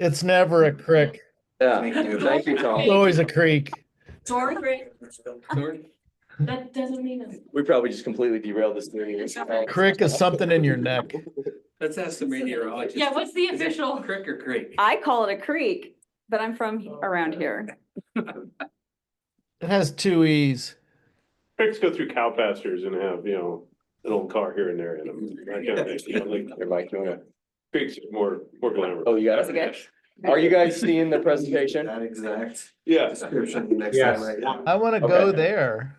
It's never a crick. Yeah, thank you, It's Tom. always a creek. Sorry, that doesn't mean it. We probably just completely derailed this meeting. Crick is something in your neck. Let's ask the meteorologist. Yeah, what's the Is it official? Crick or creek? I call it a creek, but I'm from around here. It has two E's. Creeks go through cow pastures and have, an old car here and there in them. That kind of thing, like Here, Mike, you wanna? creeks are more glamorous. Oh, you got That's it? good. Are you guys seeing the presentation? That exact Yeah. description next Yes. time, right? I want to Okay. go there.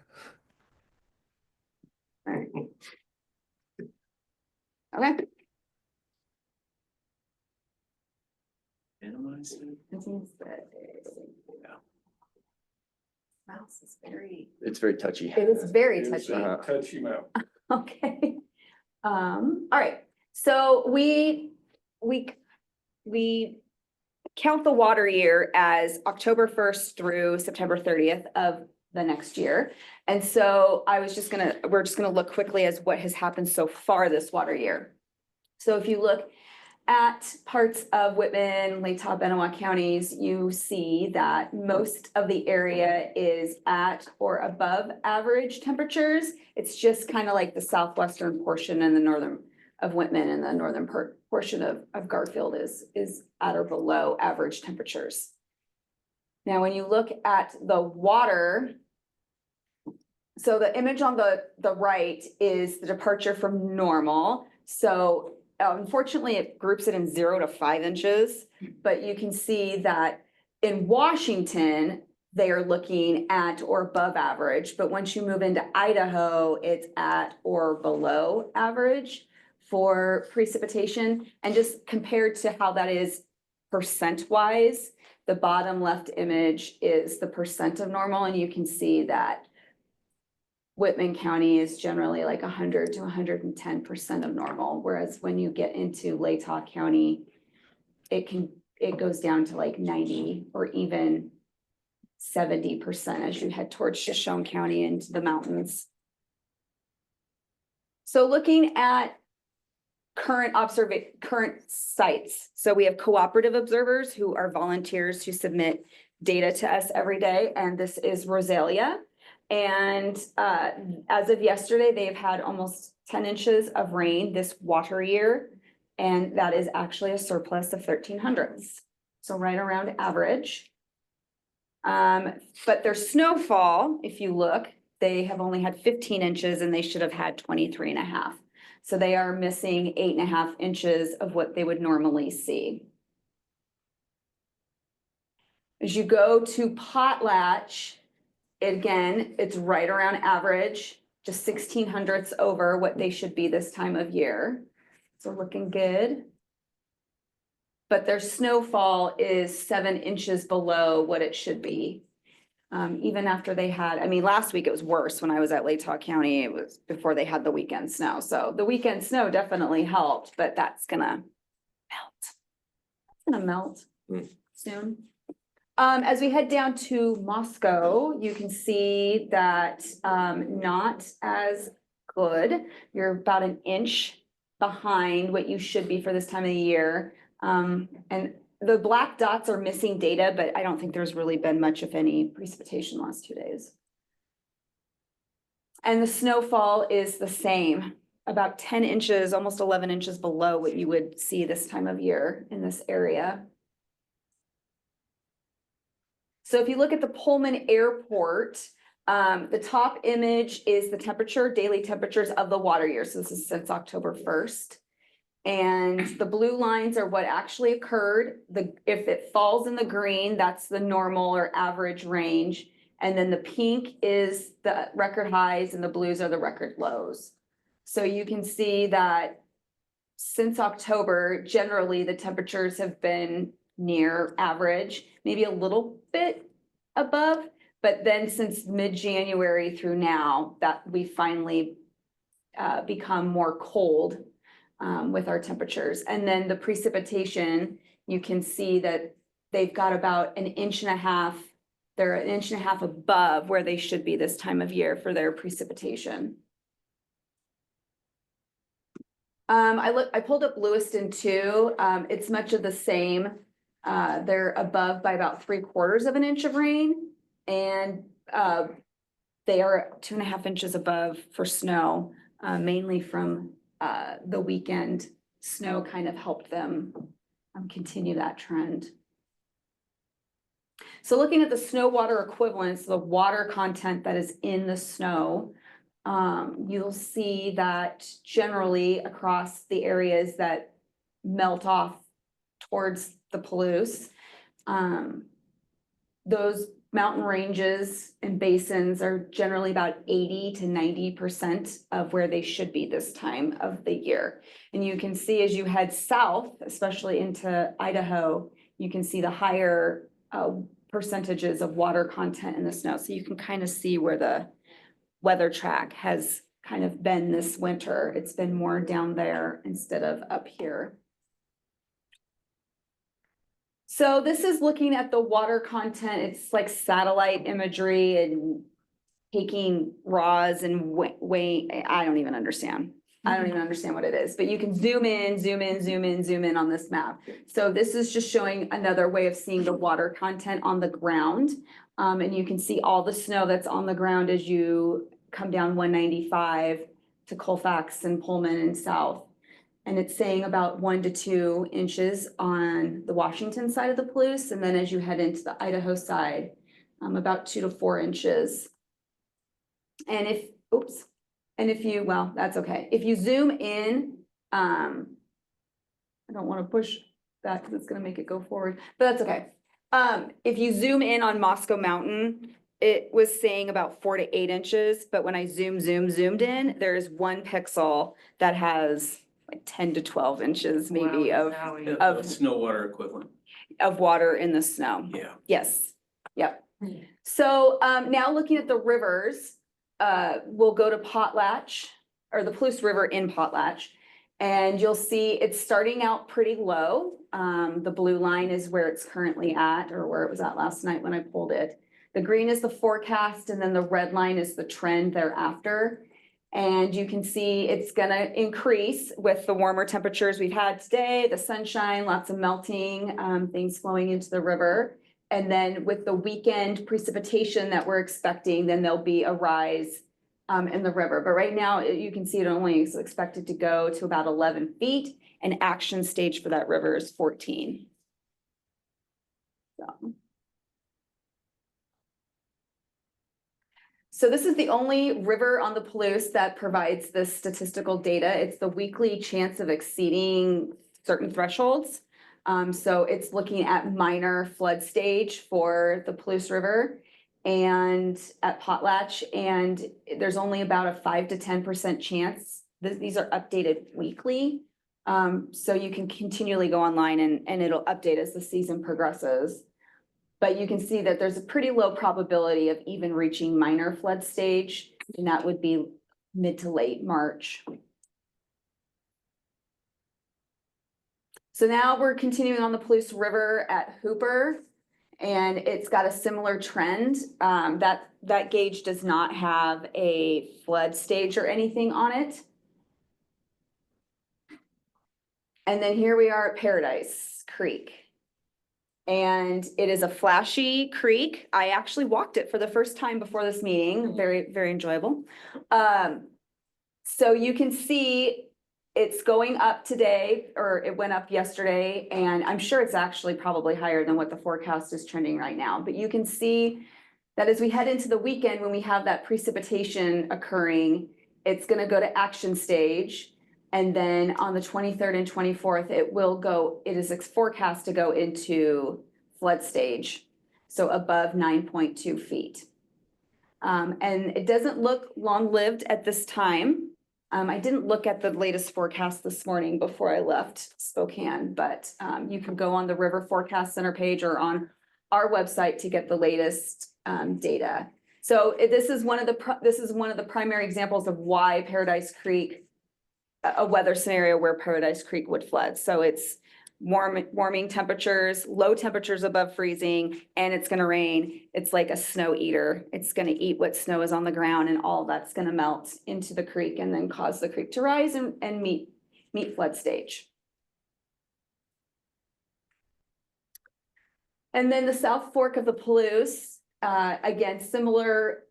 Okay. Animals. Mouse is very, It's very touchy. it is very touchy. Uh-huh. Touchy mouth. Okay. All right, so we count the water year as October 1st through September 30th of the next year. And so we're just gonna look quickly as what has happened so far this water year. So if you look at parts of Whitman, Lake Tahoe, Benewah counties, you see that most of the area is at or above average temperatures. It's just kind of like the southwestern portion and the northern of Whitman and the northern portion of Garfield is at or below average temperatures. Now, when you look at the water, so the image on the right is the departure from normal. So unfortunately, it groups it in 0 to 5 inches, but you can see that in Washington, they are looking at or above average. But once you move into Idaho, it's at or below average for precipitation. And just compared to how that is percent wise, the bottom left image is the percent of normal, and you can see that Whitman County is generally like 100 to 110% of normal, whereas when you get into Latah County, it goes down to like 90 or even 70% as you head towards Shoshone County into the mountains. So looking at current sites, so we have cooperative observers who are volunteers who submit data to us every day, and this is Rosalia. And as of yesterday, they've had almost 10 inches of rain this water year, and that is actually a surplus of 1300ths. So right around average. But their snowfall, if you look, they have only had 15 inches and they should have had 23.5. So they are missing 8.5 inches of what they would normally see. As you go to Potlatch, again, it's right around average, just 1600ths over what they should be this time of year. So looking good. But their snowfall is 7 inches below what it should be. Even after they had, I mean, last week it was worse when I was at Latah County. It was before they had the weekend snow. So the weekend snow definitely helped, but that's gonna melt. It's gonna melt soon. As we head down to Moscow, you can see that not as good. You're about an inch behind what you should be for this time of the year. And the black dots are missing data, but I don't think there's really been much, if any, precipitation the last 2 days. And the snowfall is the same, about 10 inches, almost 11 inches below what you would see this time of year in this area. So if you look at the Pullman Airport, the top image is the temperature, daily temperatures of the water year. So this is since October 1st. And the blue lines are what actually occurred. If it falls in the green, that's the normal or average range. And then the pink is the record highs and the blues are the record lows. So you can see that since October, generally the temperatures have been near average, maybe a little bit above, but then since mid-January through now, that we finally become more cold with our temperatures. And then the precipitation, you can see that they've got about an inch and a half. They're an inch and a half above where they should be this time of year for their precipitation. I pulled up Lewiston too. It's much of the same. They're above by about 3/4 of an inch of rain. And they are 2.5 inches above for snow, mainly from the weekend. Snow kind of helped them continue that trend. So looking at the snow water equivalents, the water content that is in the snow, you'll see that generally across the areas that melt off towards the Palouse, those mountain ranges and basins are generally about 80 to 90% of where they should be this time of the year. And you can see as you head south, especially into Idaho, you can see the higher percentages of water content in the snow. So you can kind of see where the weather track has kind of been this winter. It's been more down there instead of up here. So this is looking at the water content. It's like satellite imagery and taking raws and weight. I don't even understand. I don't even understand what it is, but you can zoom in, zoom in, zoom in, zoom in on this map. So this is just showing another way of seeing the water content on the ground. And you can see all the snow that's on the ground as you come down 195 to Colfax and Pullman and south. And it's saying about 1 to 2 inches on the Washington side of the Palouse. And then as you head into the Idaho side, about 2 to 4 inches. And if you, well, that's okay. If you zoom in, I don't want to push that because it's going to make it go forward, but that's okay. If you zoom in on Moscow Mountain, it was saying about 4 to 8 inches, but when I zoomed in, there's 1 pixel that has like 10 to 12 inches maybe Of snow water equivalent. of water in the snow. Yeah. Yes, yep. So now looking at the rivers, we'll go to Potlatch or the Palouse River in Potlatch. And you'll see it's starting out pretty low. The blue line is where it's currently at or where it was at last night when I pulled it. The green is the forecast and then the red line is the trend thereafter. And you can see it's gonna increase with the warmer temperatures we've had today, the sunshine, lots of melting, things flowing into the river. And then with the weekend precipitation that we're expecting, then there'll be a rise in the river. But right now you can see it only is expected to go to about 11 feet and action stage for that river is 14. So this is the only river on the Palouse that provides this statistical data. It's the weekly chance of exceeding certain thresholds. So it's looking at minor flood stage for the Palouse River and at Potlatch, and there's only about a 5 to 10% chance. These are updated weekly. So you can continually go online and it'll update as the season progresses. But you can see that there's a pretty low probability of even reaching minor flood stage, and that would be mid to late March. So now we're continuing on the Palouse River at Hooper, and it's got a similar trend. That gauge does not have a flood stage or anything on it. And then here we are at Paradise Creek. And it is a flashy creek. I actually walked it for the first time before this meeting. Very, very enjoyable. So you can see it's going up today, or it went up yesterday, and I'm sure it's actually probably higher than what the forecast is trending right now. But you can see that as we head into the weekend, when we have that precipitation occurring, it's going to go to action stage. And then on the 23rd and 24th, it is forecast to go into flood stage. So above 9.2 feet. And it doesn't look long-lived at this time. I didn't look at the latest forecast this morning before I left Spokane, but you can go on the River Forecast Center page or on our website to get the latest data. So this is one of the primary examples of why Paradise Creek, a weather scenario where Paradise Creek would flood. So it's warming temperatures, low temperatures above freezing, and it's gonna rain. It's like a snow eater. It's gonna eat what snow is on the ground, and all that's gonna melt into the creek and then cause the creek to rise and meet flood stage. And then the South Fork of the Palouse, again, similar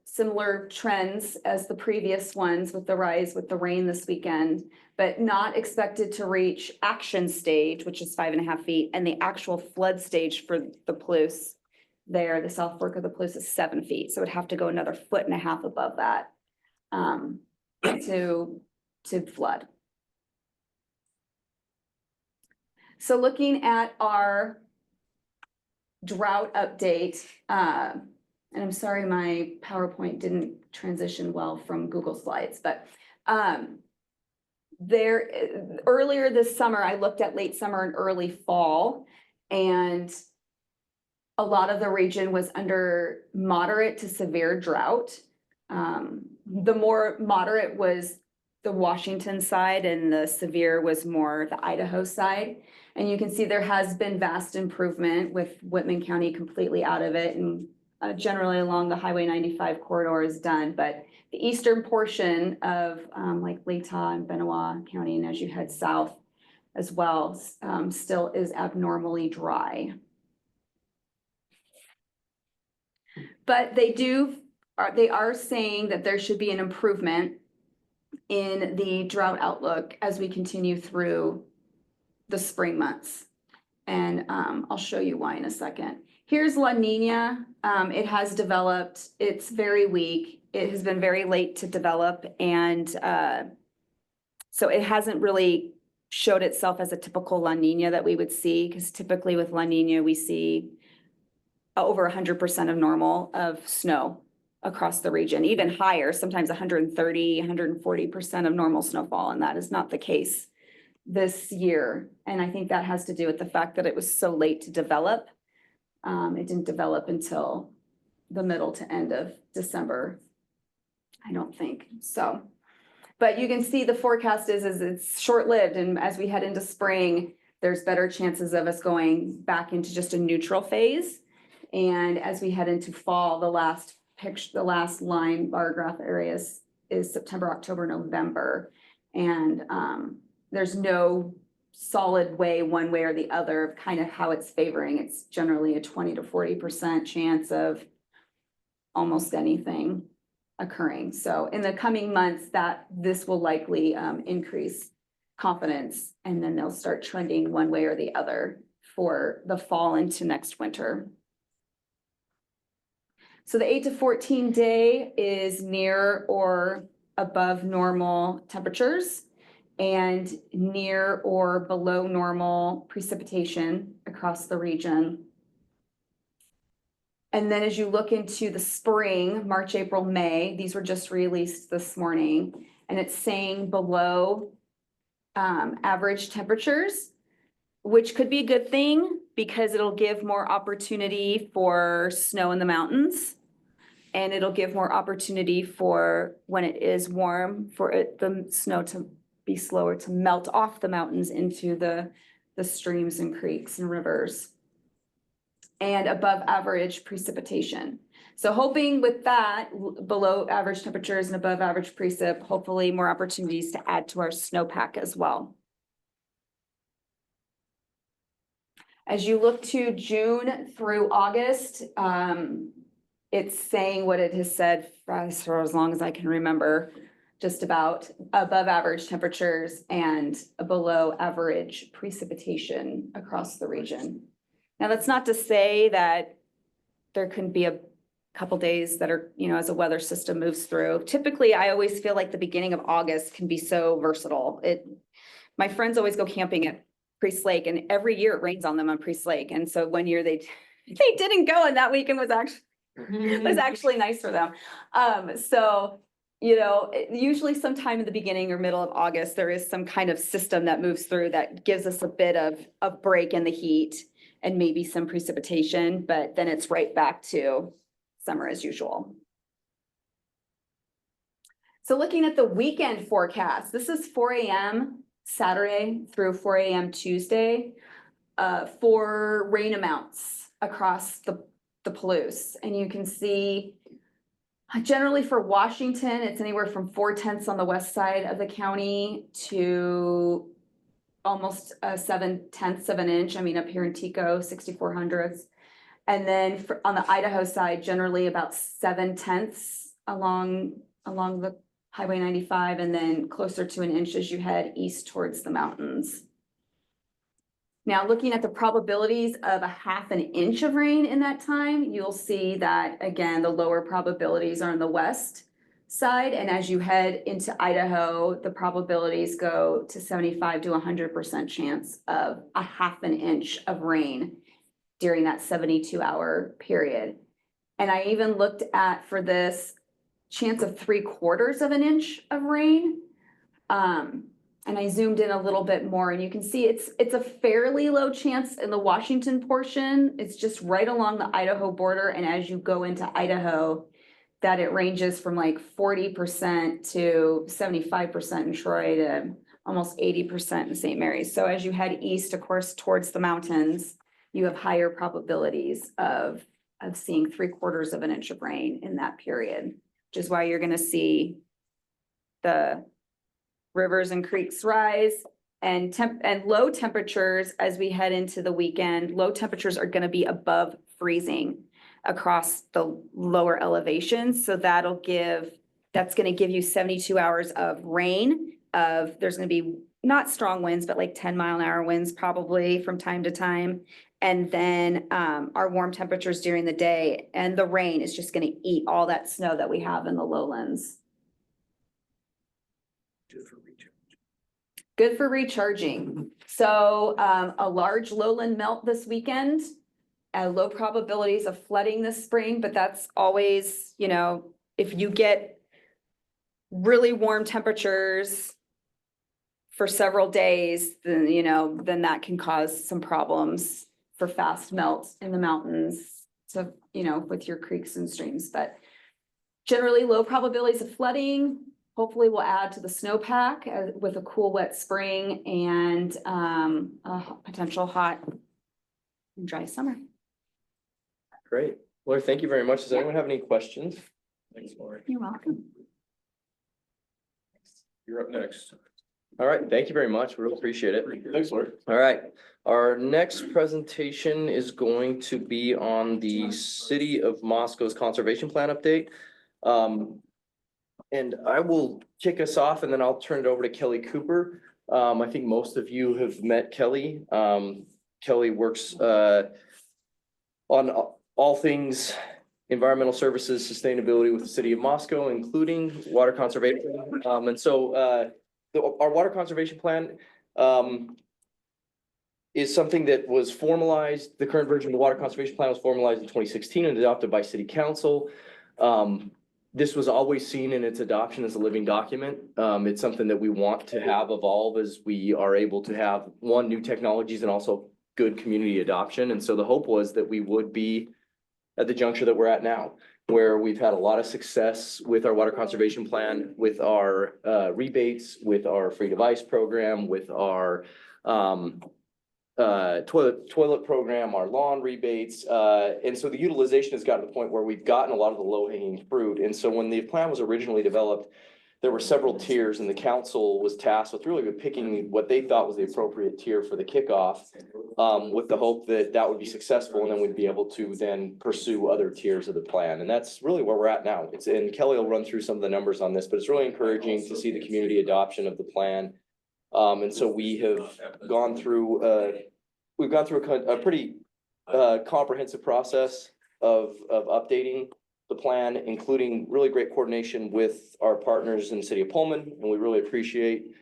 trends as the previous ones with the rise with the rain this weekend, but not expected to reach action stage, which is 5.5 feet, and the actual flood stage for the Palouse there, the South Fork of the Palouse is 7 feet, so it'd have to go another 1.5 feet above that to flood. So looking at our drought update, and I'm sorry, my PowerPoint didn't transition well from Google Slides, but earlier this summer, I looked at late summer and early fall, and a lot of the region was under moderate to severe drought. The more moderate was the Washington side, and the severe was more the Idaho side. And you can see there has been vast improvement with Whitman County completely out of it, and generally along the Highway 95 corridor is done. But the eastern portion of like Latah and Benoit County, and as you head south as well, still is abnormally dry. But they are saying that there should be an improvement in the drought outlook as we continue through the spring months. And I'll show you why in a second. Here's La Nina. It has developed, it's very weak. It has been very late to develop, and so it hasn't really showed itself as a typical La Nina that we would see, because typically with La Nina, we see over 100% of normal of snow across the region, even higher, sometimes 130, 140% of normal snowfall, and that is not the case this year. And I think that has to do with the fact that it was so late to develop. It didn't develop until the middle to end of December, I don't think. So, but you can see the forecast is it's short-lived, and as we head into spring, there's better chances of us going back into just a neutral phase. And as we head into fall, the last line bar graph areas is September, October, November. And there's no solid way, one way or the other, of kind of how it's favoring. It's generally a 20 to 40% chance of almost anything occurring. So in the coming months, this will likely increase confidence, and then they'll start trending one way or the other for the fall into next winter. So the 8 to 14 day is near or above normal temperatures and near or below normal precipitation across the region. And then as you look into the spring, March, April, May, these were just released this morning, and it's saying below average temperatures, which could be a good thing because it'll give more opportunity for snow in the mountains. And it'll give more opportunity for, when it is warm, for the snow to be slower to melt off the mountains into the streams and creeks and rivers. And above average precipitation. So hoping with that, below average temperatures and above average precip, hopefully more opportunities to add to our snowpack as well. As you look to June through August, it's saying what it has said for as long as I can remember, just about above average temperatures and below average precipitation across the region. Now, that's not to say that there couldn't be a couple days that are, as a weather system moves through. Typically, I always feel like the beginning of August can be so versatile. My friends always go camping at Priest Lake, and every year it rains on them on Priest Lake. And so one year they didn't go, and that weekend was actually nice for them. So, usually sometime in the beginning or middle of August, there is some kind of system that moves through that gives us a bit of a break in the heat and maybe some precipitation, but then it's right back to summer as usual. So looking at the weekend forecast, this is 4 a.m. Saturday through 4 a.m. Tuesday for rain amounts across the Palouse. And you can see generally for Washington, it's anywhere from 4/10 on the west side of the county to almost 7/10 of an inch. I mean, up here in Tico, 64/100. And then on the Idaho side, generally about 7/10 along the Highway 95, and then closer to an inch as you head east towards the mountains. Now, looking at the probabilities of a 1/2 inch of rain in that time, you'll see that, again, the lower probabilities are on the west side. And as you head into Idaho, the probabilities go to 75 to 100% chance of a 1/2 inch of rain during that 72-hour period. And I even looked at, for this, chance of 3/4 of an inch of rain. And I zoomed in a little bit more, and you can see it's a fairly low chance in the Washington portion. It's just right along the Idaho border, and as you go into Idaho, that it ranges from like 40% to 75% in Troy to almost 80% in St. Mary's. So as you head east, of course, towards the mountains, you have higher probabilities of seeing 3/4 of an inch of rain in that period, which is why you're gonna see the rivers and creeks rise, and low temperatures as we head into the weekend. Low temperatures are gonna be above freezing across the lower elevations. So that's gonna give you 72 hours of rain. There's gonna be not strong winds, but like 10-mile-an-hour winds probably from time to time. And then our warm temperatures during the day, and the rain is just gonna eat all that snow that we have in the lowlands. Good for recharging. So a large lowland melt this weekend, low probabilities of flooding this spring, but that's always, if you get really warm temperatures for several days, then that can cause some problems for fast melt in the mountains. So, with your creeks and streams, but generally low probabilities of flooding. Hopefully we'll add to the snowpack with a cool, wet spring and a potential hot and dry summer. Great. Lori, thank you very much. Does anyone have any questions? Thanks, Lori. You're welcome. You're up next. All right, thank you very much. We really appreciate it. Thanks, Lori. All right, our next presentation is going to be on the City of Moscow's Conservation Plan update. And I will kick us off, and then I'll turn it over to Kelly Cooper. I think most of you have met Kelly. Kelly works on all things environmental services, sustainability with the City of Moscow, including water conservation. And so our water conservation plan is something that was formalized. The current version of the water conservation plan was formalized in 2016 and adopted by City Council. This was always seen in its adoption as a living document. It's something that we want to have evolve as we are able to have new technologies and also good community adoption. And so the hope was that we would be at the juncture that we're at now, where we've had a lot of success with our water conservation plan, with our rebates, with our free device program, with our toilet program, our lawn rebates. And so the utilization has gotten to the point where we've gotten a lot of the low hanging fruit. And so when the plan was originally developed, there were several tiers, and the council was tasked with really picking what they thought was the appropriate tier for the kickoff, with the hope that that would be successful, and then we'd be able to then pursue other tiers of the plan. And that's really where we're at now. And Kelly will run through some of the numbers on this, but it's really encouraging to see the community adoption of the plan. And so we have gone through a pretty comprehensive process of updating the plan, including really great coordination with our partners in the city of Pullman. And we really appreciate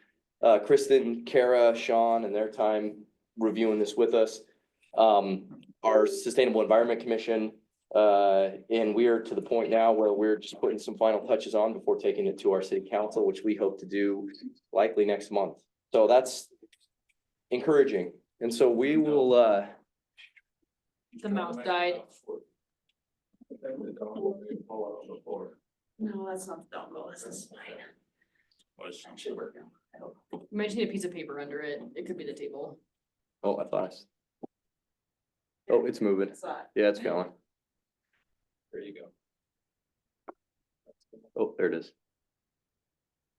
Kristen, Kara, Sean, and their time reviewing this with us. Our Sustainable Environment Commission, and we are to the point now where we're just putting some final touches on before taking it to our city council, which we hope to do likely next month. So that's encouraging. And so we will, The mouse died. No, that's not the dongle, this is mine. You might just need a piece of paper under it. It could be the table. oh, I thought. Oh, it's moving. It's not. Yeah, it's going. There you go. Oh, there it is.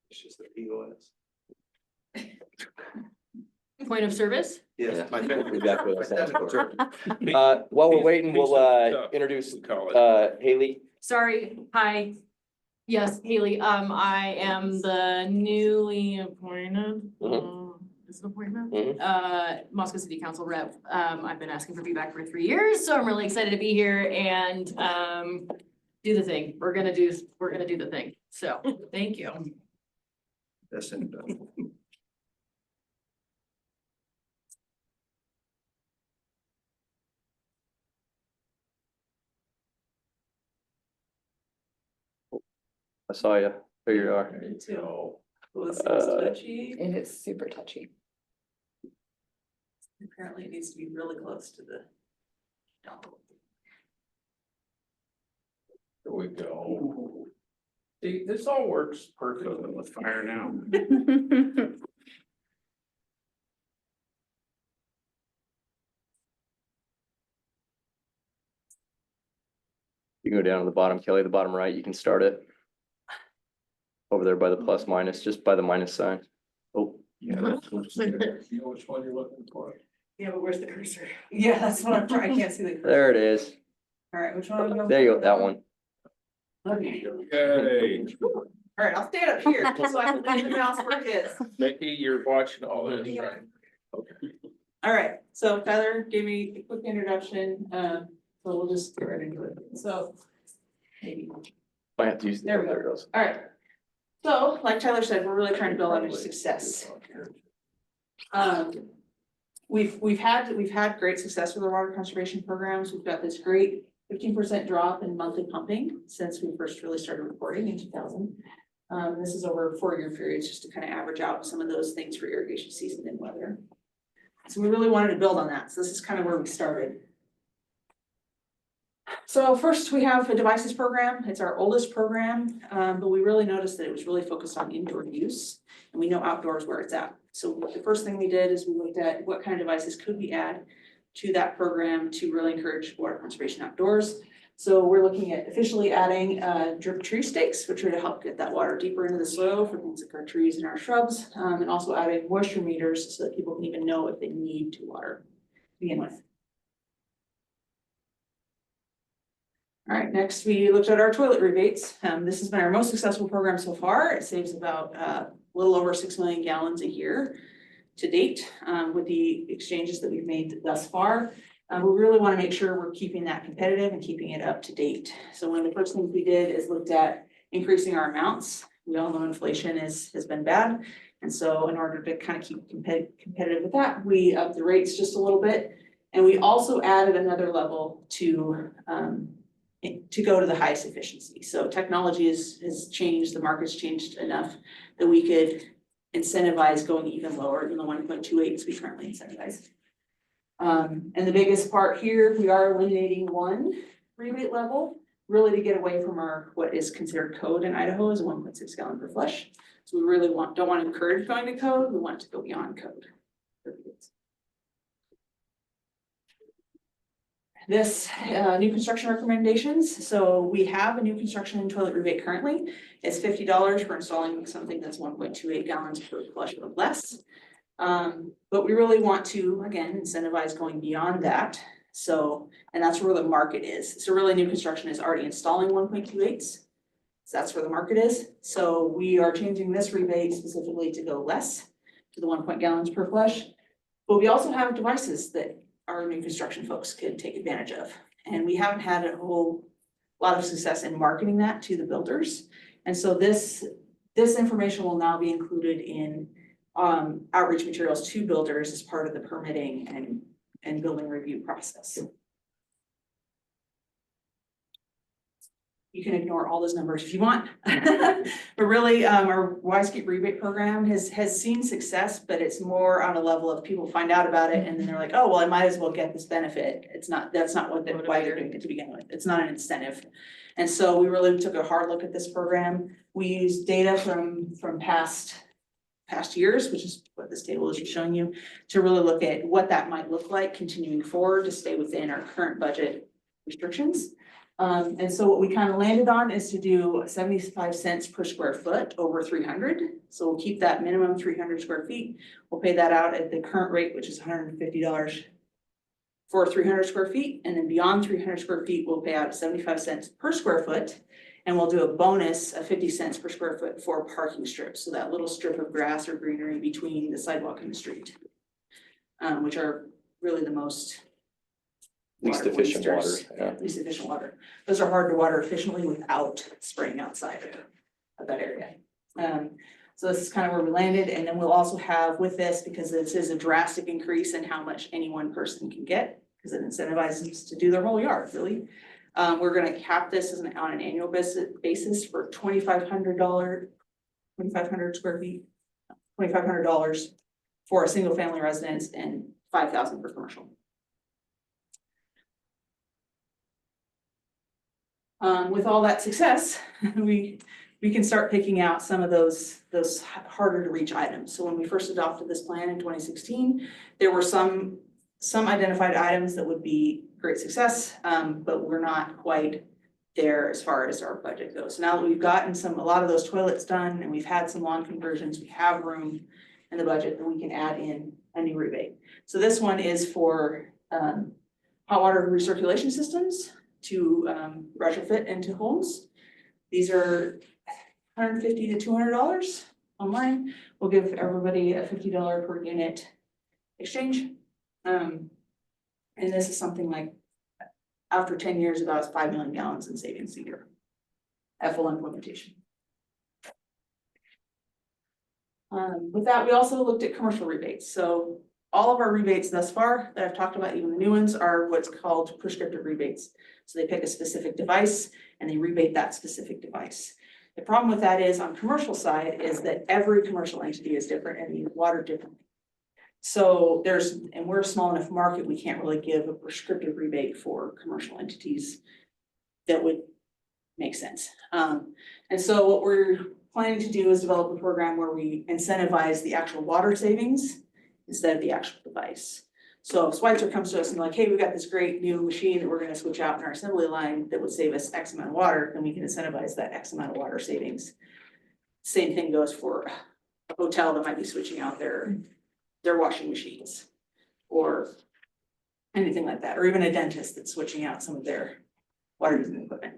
It's just the POS. Point of service? Yeah, my family. exactly what I was asking. Sure. While we're waiting, we'll introduce Haley. Sorry, hi. Yes, Haley, I am the newly appointed, is it appointment? Moscow City Council rep. I've been asking for feedback for 3 years, so I'm really excited to be here and, do the thing. We're gonna do the thing. So, thank you. That's it. I saw you. There you are. It is super touchy. Apparently it needs to be really close to the. Here we go. See, this all works perfectly. With fire now. You can go down to the bottom, Kelly, the bottom right, you can start it. Over there by the plus minus, just by the minus sign. Oh, Yeah, that's what you know which one you're looking for. Yeah, but where's the cursor? Yeah, that's what I'm trying, I can't see the. cursor. there it is. All right, which one? are we going There you go, for? that one. Okay, Okay, all right, I'll stand up here, so I can leave the mouse where it is. Mickey, you're watching all this, right? Okay. All right, so Tyler gave me a quick introduction, so we'll just get right into it, so. Maybe, I have to use. There we go. It goes. all right. So, like Tyler said, we're really trying to build on our success. We've had great success with our water conservation programs. We've got this great 15% drop in monthly pumping since we first really started reporting in 2000. This is over 4-year periods, just to kind of average out some of those things for irrigation season and weather. So we really wanted to build on that. So this is kind of where we started. So first, we have a devices program. It's our oldest program, but we really noticed that it was really focused on indoor use, and we know outdoors where it's at. So the first thing we did is we looked at what kind of devices could we add to that program to really encourage water conservation outdoors. So we're looking at officially adding drip tree stakes, which are to help get that water deeper into the soil for things like our trees and our shrubs, and also adding moisture meters so that people can even know if they need to water to begin with. All right, next we looked at our toilet rebates. This has been our most successful program so far. It saves about a little over 6 million gallons a year to date with the exchanges that we've made thus far. We really want to make sure we're keeping that competitive and keeping it up to date. So one of the first things we did is looked at increasing our amounts. We all know inflation has been bad. And so in order to kind of keep competitive with that, we upped the rates just a little bit. And we also added another level to go to the highest efficiency. So technology has changed, the market's changed enough that we could incentivize going even lower than the 1.28s we currently incentivize. And the biggest part here, we are eliminating one rebate level, really to get away from what is considered code in Idaho is 1.6 gallon per flush. So we really don't want to encourage going to code, we want to go beyond code. This new construction recommendations. So we have a new construction and toilet rebate currently. It's $50 for installing something that's 1.28 gallons per flush or less. But we really want to, again, incentivize going beyond that. So, and that's where the market is. So really new construction is already installing 1.28s. So that's where the market is. So we are changing this rebate specifically to go less to the 1 gallons per flush. But we also have devices that our new construction folks could take advantage of. And we haven't had a whole lot of success in marketing that to the builders. And so this information will now be included in outreach materials to builders as part of the permitting and building review process. You can ignore all those numbers if you want. But really, our Wisekeep rebate program has seen success, but it's more on a level of people find out about it and then they're like, oh, well, I might as well get this benefit. That's not why they're doing it to begin with. It's not an incentive. And so we really took a hard look at this program. We used data from past years, which is what this table is showing you, to really look at what that might look like continuing forward to stay within our current budget restrictions. And so what we kind of landed on is to do 75 cents per square foot over 300. So we'll keep that minimum 300 square feet. We'll pay that out at the current rate, which is $150 for 300 square feet. And then beyond 300 square feet, we'll pay out 75 cents per square foot. And we'll do a bonus of 50 cents per square foot for parking strips. So that little strip of grass or greenery between the sidewalk and the street, which are really the most Least water efficient water, wasters. yeah. Least efficient water. Those are hard to water efficiently without spraying outside of that area. So this is kind of where we landed, and then we'll also have with this, because this is a drastic increase in how much any one person can get, because it incentivizes to do their whole yard, really. We're gonna cap this on an annual basis for $2,500 square feet, $2,500 for a single family residence and $5,000 for commercial. With all that success, we can start picking out some of those harder to reach items. So when we first adopted this plan in 2016, there were some identified items that would be great success, but we're not quite there as far as our budget goes. So now that we've gotten a lot of those toilets done and we've had some lawn conversions, we have room in the budget that we can add in a new rebate. So this one is for hot water recirculation systems to retrofit into homes. These are $150 to $200 online. We'll give everybody a $50 per unit exchange. And this is something like, after 10 years, about 5 million gallons in savings a year at full implementation. With that, we also looked at commercial rebates. So all of our rebates thus far that I've talked about, even the new ones, are what's called prescriptive rebates. So they pick a specific device and they rebate that specific device. The problem with that is, on commercial side, is that every commercial entity is different and they use water differently. So and we're a small enough market, we can't really give a prescriptive rebate for commercial entities that would make sense. And so what we're planning to do is develop a program where we incentivize the actual water savings instead of the actual device. So if Schweitzer comes to us and like, hey, we got this great new machine that we're gonna switch out in our assembly line that would save us X amount of water, then we can incentivize that X amount of water savings. Same thing goes for a hotel that might be switching out their washing machines or anything like that, or even a dentist that's switching out some of their water using equipment.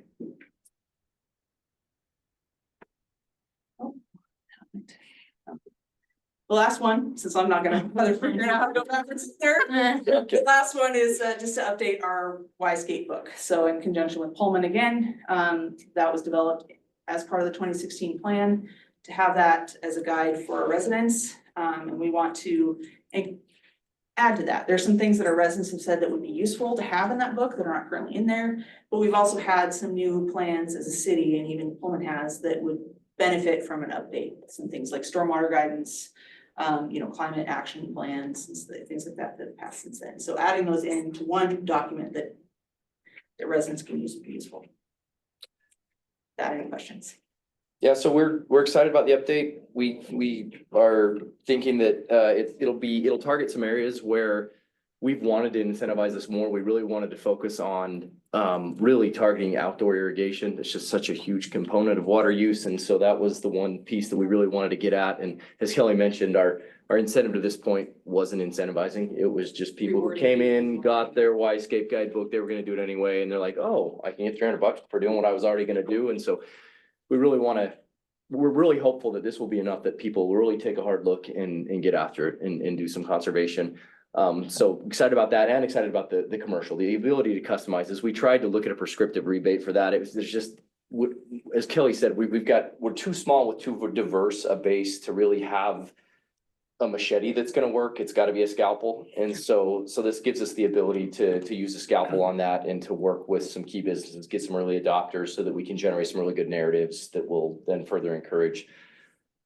The last one, since I'm not gonna bother figuring out how to go backwards there. The last one is just to update our Y-Skate book. So in conjunction with Pullman again, that was developed as part of the 2016 plan to have that as a guide for our residents. And we want to add to that. There's some things that our residents have said that would be useful to have in that book that are not currently in there. But we've also had some new plans as a city, and even Pullman has, that would benefit from an update. Some things like stormwater guidance, climate action plans, and things like that have passed since then. So adding those into one document that residents can use would be useful. Any questions? Yeah, so we're excited about the update. We are thinking that it'll target some areas where we've wanted to incentivize this more. We really wanted to focus on really targeting outdoor irrigation. It's just such a huge component of water use, and so that was the one piece that we really wanted to get at. And as Kelly mentioned, our incentive to this point wasn't incentivizing. It was just people who came in, got their Y-Scape guidebook, they were gonna do it anyway, and they're like, oh, I can get $300 for doing what I was already gonna do. And so we're really hopeful that this will be enough that people will really take a hard look and get after it and do some conservation. So excited about that, and excited about the commercial, the ability to customize this. We tried to look at a prescriptive rebate for that. There's just, as Kelly said, we're too small with too diverse a base to really have a machete that's gonna work. It's gotta be a scalpel. And so this gives us the ability to use a scalpel on that and to work with some key businesses, get some early adopters so that we can generate some really good narratives that will then further encourage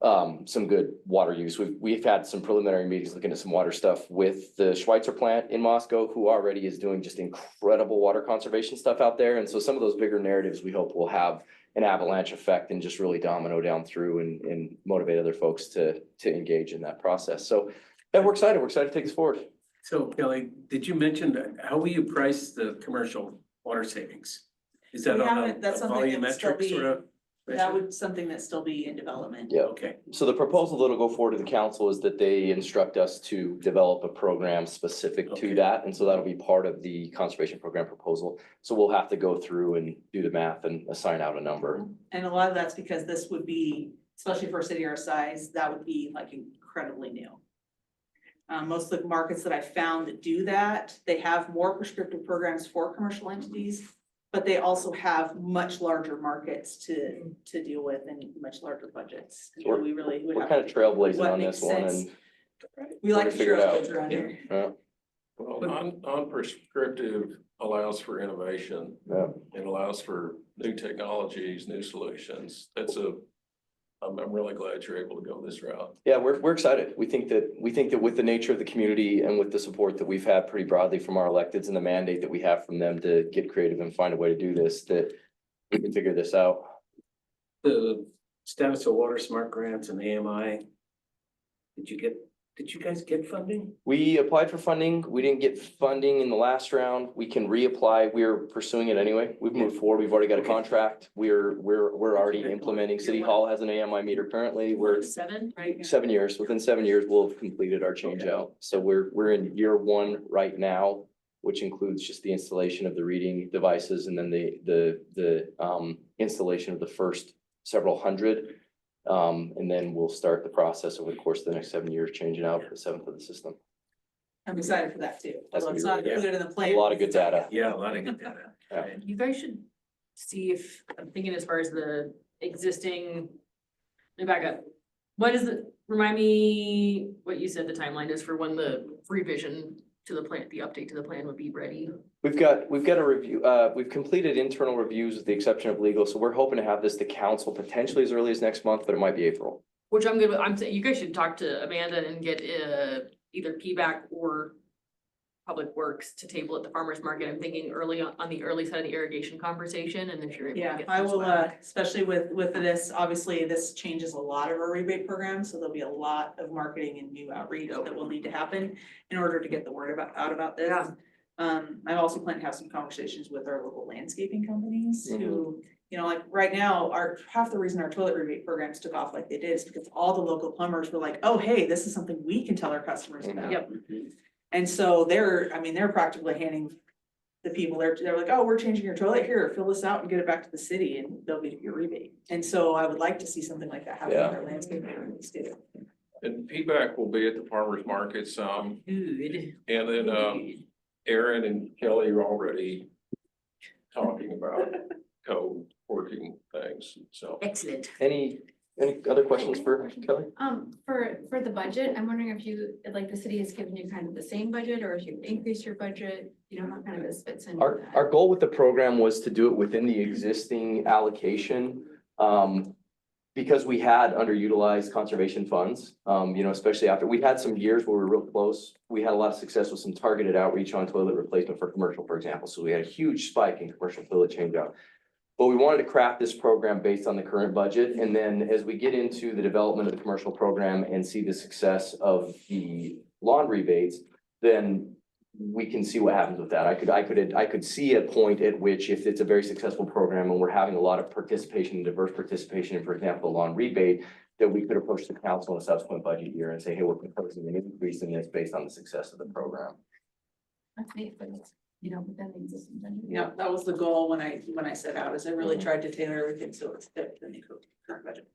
some good water use. We've had some preliminary meetings looking at some water stuff with the Schweitzer plant in Moscow, who already is doing just incredible water conservation stuff out there. And so some of those bigger narratives we hope will have an avalanche effect and just really domino down through and motivate other folks to engage in that process. So yeah, we're excited to take this forward. So Kelly, did you mention how will you price the commercial water savings? Is that We on haven't- that's a something that would still volumetric sort of? That would, something that still be in development. Yeah. Okay, So the proposal that'll go forward to the council is that they instruct us to develop a program specific Okay. to that. And so that'll be part of the conservation program proposal. So we'll have to go through and do the math and assign out a number. And a lot of that's because this would be, especially for a city our size, that would be like incredibly new. Most of the markets that I found that do that, they have more prescriptive programs for commercial entities, but they also have much larger markets to deal with and much larger budgets. And so we really would We're have kind of to- trailblazing what on makes this one sense. and We like we're to gonna figure it out. trailblaze around here. Well, non-prescriptive allows for innovation. Yeah. It allows for new technologies, new solutions. I'm really glad you're able to go this route. yeah, we're excited. We think that with the nature of the community and with the support that we've had pretty broadly from our electeds and the mandate that we have from them to get creative and find a way to do this, that we can figure this out. the status of water smart grants and AMI. Did you guys get funding? We applied for funding. We didn't get funding in the last round. We can reapply. We're pursuing it anyway. We've moved forward. We've already got a Okay. contract. We're already Okay. implementing. City Hall has an AMI meter currently. We're 7, right? 7 years. Within 7 years, we'll have completed our change out. So we're in year 1 right now, which includes just the installation of the reading devices and then the installation of the first several hundred. And then we'll start the process over the course of the next 7 years, changing out the 7th of the system. I'm excited for that too. That's Although it's gonna not be really included in the plan. A lot of good data. Yeah, a lot of good data. Yeah. You guys should see if, I'm thinking as far as the existing, let me back up. What is it, remind me what you said the timeline is for when the revision to the plan, the update to the plan would be ready? We've got a review, we've completed internal reviews with the exception of legal, so we're hoping to have this to council potentially as early as next month, but it might be April. Which I'm good with, I'm saying, you guys should talk to Amanda and get either PBAC or Public Works to table at the farmer's market. I'm thinking early on the early side of the irrigation conversation, and if you're able to Yeah, get. I some will, swag. especially with this, obviously, this changes a lot of our rebate programs, so there'll be a lot of marketing and new outreach that will need to happen in order to get the word out about this. Yeah. I also plan to have some conversations with our local landscaping companies Mm-hmm. who, you know, like right now, half the reason our toilet rebate programs took off like they did is because all the local plumbers were like, oh, hey, this is something we can tell our customers Mhm. about. Yep. And so they're practically handing the people, they're like, oh, we're changing your toilet here, fill this out and get it back to the city and they'll get your rebate. And so I would like to see something like that happen in Yeah. our landscape companies too. And PBAC will be at the farmer's market some, Good. and then, Aaron and Kelly are already talking about co-working things, so. Excellent. Any other questions for Kelly? For the budget, I'm wondering if you, like, the city has given you kind of the same budget, or if you've increased your budget, you know, how kind of this fits in with that? Our goal with the program was to do it within the existing allocation. Because we had underutilized conservation funds, you know, especially after, we had some years where we were real close. We had a lot of success with some targeted outreach on toilet replacement for commercial, for example. So we had a huge spike in commercial toilet change out. But we wanted to craft this program based on the current budget. And then as we get into the development of the commercial program and see the success of the lawn rebates, then we can see what happens with that. I could see a point at which if it's a very successful program and we're having a lot of participation, diverse participation in, for example, the lawn rebate, that we could approach the council in a subsequent budget year and say, hey, we're proposing an increase in this based on the success of the program. That's neat, but it's, you know, within the existing budget. Yeah, that was the goal when I set out, is I really tried to tailor everything so it's fit within the current budget.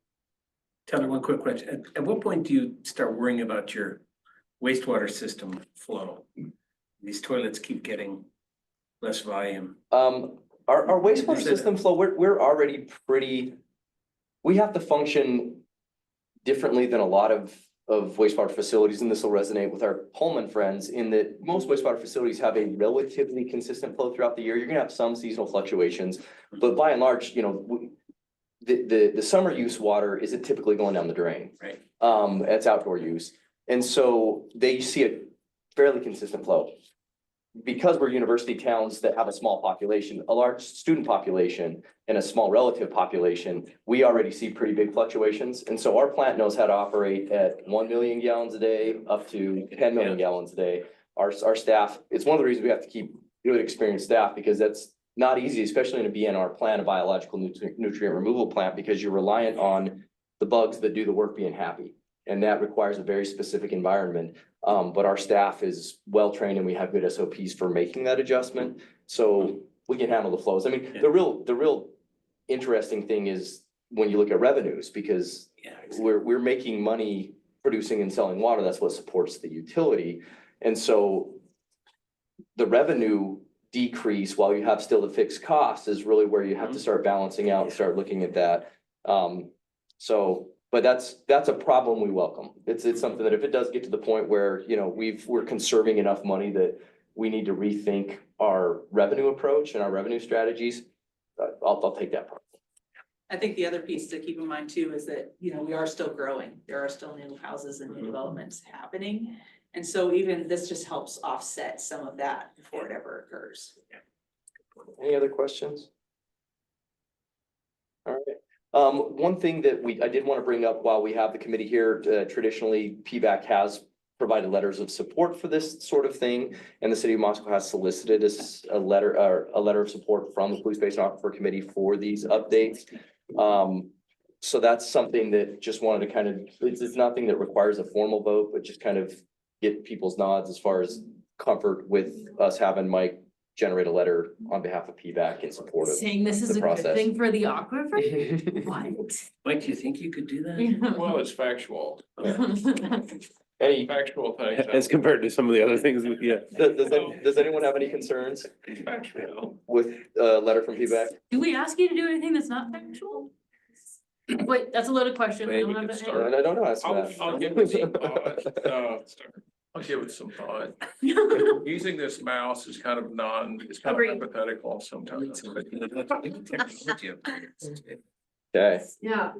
Tell me one quick question. At what point do you start worrying about your wastewater system flow? These toilets keep getting less volume. Our wastewater Is it- system flow, we're already pretty, we have to function differently than a lot of wastewater facilities, and this will resonate with our Pullman friends in that most wastewater facilities have a relatively consistent flow throughout the year. You're gonna have some seasonal fluctuations, but by and large, you know, the summer use water isn't typically going down the drain. Right. It's outdoor use. And so they see a fairly consistent flow. Because we're university towns that have a small population, a large student population and a small relative population, we already see pretty big fluctuations. And so our plant knows how to operate at 1 million gallons a day up to 10 million gallons a day. Our staff, it's one of the reasons we have to keep good experienced staff, because that's not easy, especially in a BNR plant, a biological nutrient removal plant, because you're reliant on the bugs that do the work being happy. And that requires a very specific environment. But our staff is well-trained and we have good SOPs for making that adjustment. So we can handle the flows. I mean, the real interesting thing is when you look at revenues, because we're making money producing and selling water. That's what supports the utility. And so the revenue decrease while you have still the fixed cost is really where you have to start balancing out and start looking at that. But that's a problem we welcome. It's something that if it does get to the point where, you know, we're conserving enough money that we need to rethink our revenue approach and our revenue strategies, I'll take that part. I think the other piece to keep in mind too is that, you know, we are still growing. There are still new houses and new developments happening. And so even this just helps offset some of that before it ever occurs. Any other questions? All right. One thing that I did want to bring up while we have the committee here, traditionally PBAC has provided letters of support for this sort of thing. And the city of Moscow has solicited a letter of support from the Police Basin Aquifer Committee for these updates. So that's something that just wanted to kind of, it's nothing that requires a formal vote, but just kind of get people's nods as far as comfort with us having Mike generate a letter on behalf of PBAC in support of Saying this is the a good process. thing for the aquifer? What? Mike, do you think you could do that? Well, it's factual. Any, Factual things. As compared to some of the other things, yeah. does anyone have any concerns Factual. with a letter from PBAC? Do we ask you to do anything that's not factual? Wait, that's a loaded question. I Maybe don't we have could that start. answer. I don't know. That's I'll give it some thought. I'll give it some thought. Using this mouse is kind of Agreed. hypothetical sometimes. Okay. Yeah,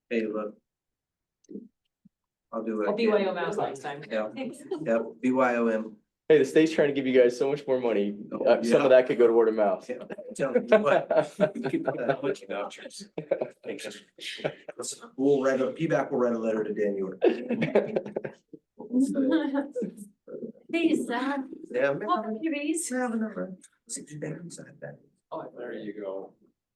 Hey, look. I'll do it. I'll BYO mouse next time. Yeah, yeah, BYOM. Hey, the state's trying to give you guys so much more money. Some of that could go toward a mouse. Yeah. Tell me what. We'll write PBAC will write a letter to Dan York. Please, Yeah. welcome to these. Have a number. 60 days, I bet. There you go.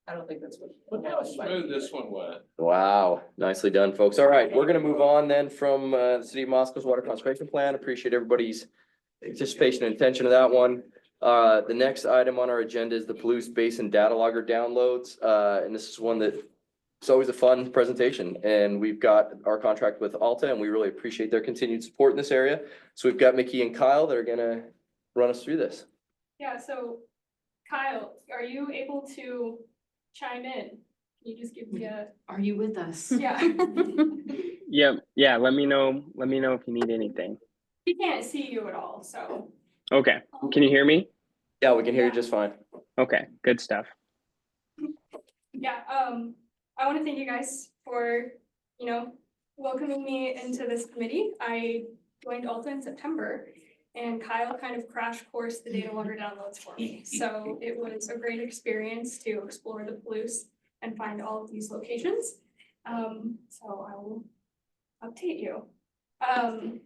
I don't think that's what. Look how smooth this one went. Wow, nicely done, folks. All right, we're gonna move on then from the City of Moscow's Water Conservation Plan. Appreciate everybody's participation and attention to that one. The next item on our agenda is the Palouse Basin Data Logger downloads. And this is one that it's always a fun presentation. And we've got our contract with Alta and we really appreciate their continued support in this area. So we've got Mickey and Kyle that are gonna run us through this. Yeah, so Kyle, are you able to chime in? Can you just give me a, Are you with us? yeah, Yeah, let me know if you need anything. he can't see you at all, so. Okay, can you hear me? Yeah, we can hear you just fine. Okay, good stuff. Yeah, I want to thank you guys for, welcoming me into this committee. I joined Alta in September and Kyle kind of crash coursed the data logger downloads for me. So it was a great experience to explore the Palouse and find all of these locations. So I will update you. Kind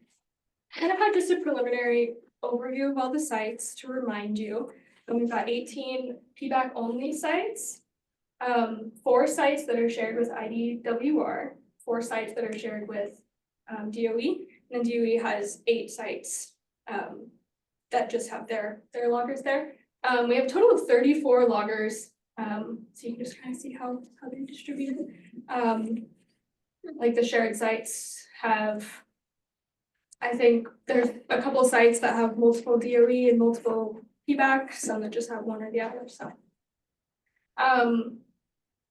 of had just a preliminary overview of all the sites to remind you. And we've got 18 PBAC only sites, 4 sites that are shared with IDWR, 4 sites that are shared with DOE, and then DOE has 8 sites that just have their loggers there. We have a total of 34 loggers, so you can just kind of see how they're distributed. Like the shared sites have, I think there's a couple of sites that have multiple DOE and multiple PBAC, some that just have one or the other, so.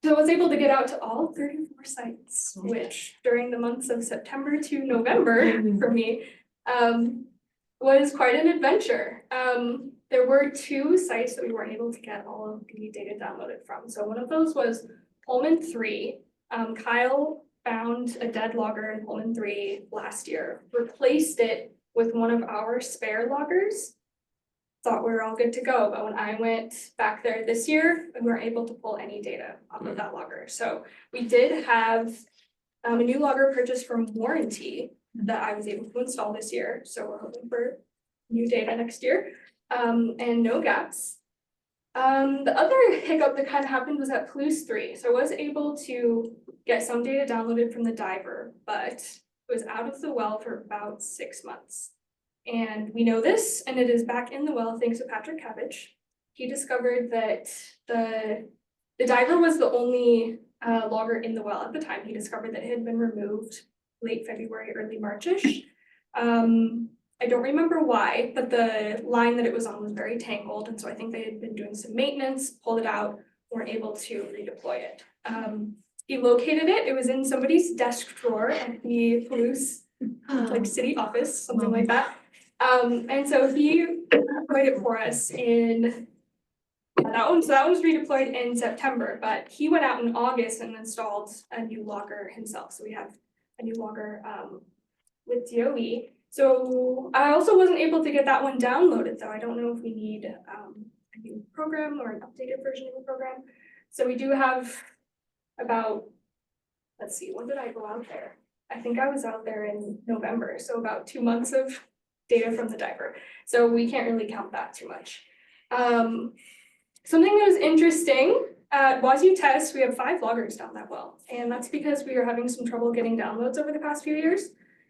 So I was able to get out to all 34 sites, which during the months of September to November for me, was quite an adventure. There were 2 sites that we weren't able to get all of the data downloaded from. So one of those was Pullman 3. Kyle found a dead logger in Pullman 3 last year, replaced it with one of our spare loggers. Thought we were all good to go, but when I went back there this year, we weren't able to pull any data off of that logger. So we did have a new logger purchased from warranty that I was able to install this year. So we're hoping for new data next year, and no gaps. The other hiccup that kind of happened was at Plus 3. So I was able to get some data downloaded from the diver, but it was out of the well for about 6 months. And we know this, and it is back in the well thanks to Patrick Cabbage. He discovered that the diver was the only logger in the well at the time. He discovered that it had been removed late February, early Marchish. I don't remember why, but the line that it was on was very tangled, and so I think they had been doing some maintenance, pulled it out, weren't able to redeploy it. He located it. It was in somebody's desk drawer at the Palouse, like city office, something like that. And so he deployed it for us in that one. So that was redeployed in September, but he went out in August and installed a new logger himself. So we have a new logger with DOE. So I also wasn't able to get that one downloaded, though. I don't know if we need a new program or an updated version of the program. So we do have about, let's see, when did I go out there? I think I was out there in November, so about 2 months of data from the diver. So we can't really count that too much. Something that was interesting, at Wazoo Test, we have 5 loggers down that well, and that's because we were having some trouble getting downloads over the past few years.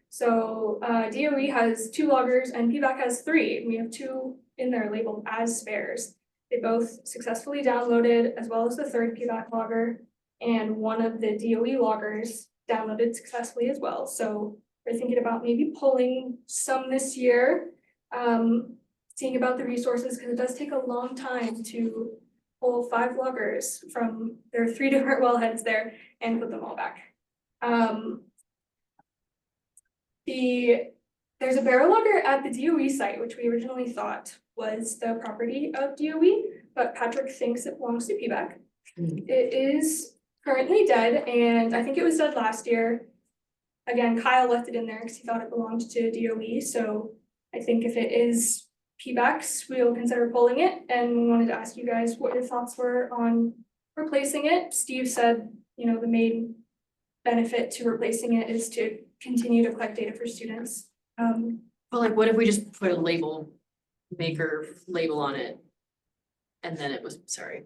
So DOE has 2 loggers and PBAC has 3, and we have 2 in there labeled as spares. They both successfully downloaded, as well as the 3rd PBAC logger, and one of the DOE loggers downloaded successfully as well. So we're thinking about maybe pulling some this year, seeing about the resources, because it does take a long time to pull 5 loggers from, there are 3 different wellheads there, and put them all back. There's a barrel logger at the DOE site, which we originally thought was the property of DOE, but Patrick thinks it belongs to PBAC. It is currently dead, and I think it was dead last year. Again, Kyle left it in there because he thought it belonged to DOE, so I think if it is PBAC's, we'll consider pulling it, and we wanted to ask you guys what your thoughts were on replacing it. Steve said, you know, the main benefit to replacing it is to continue to collect data for students. But like, what if we just put a label, maker label on it? And then it was, sorry.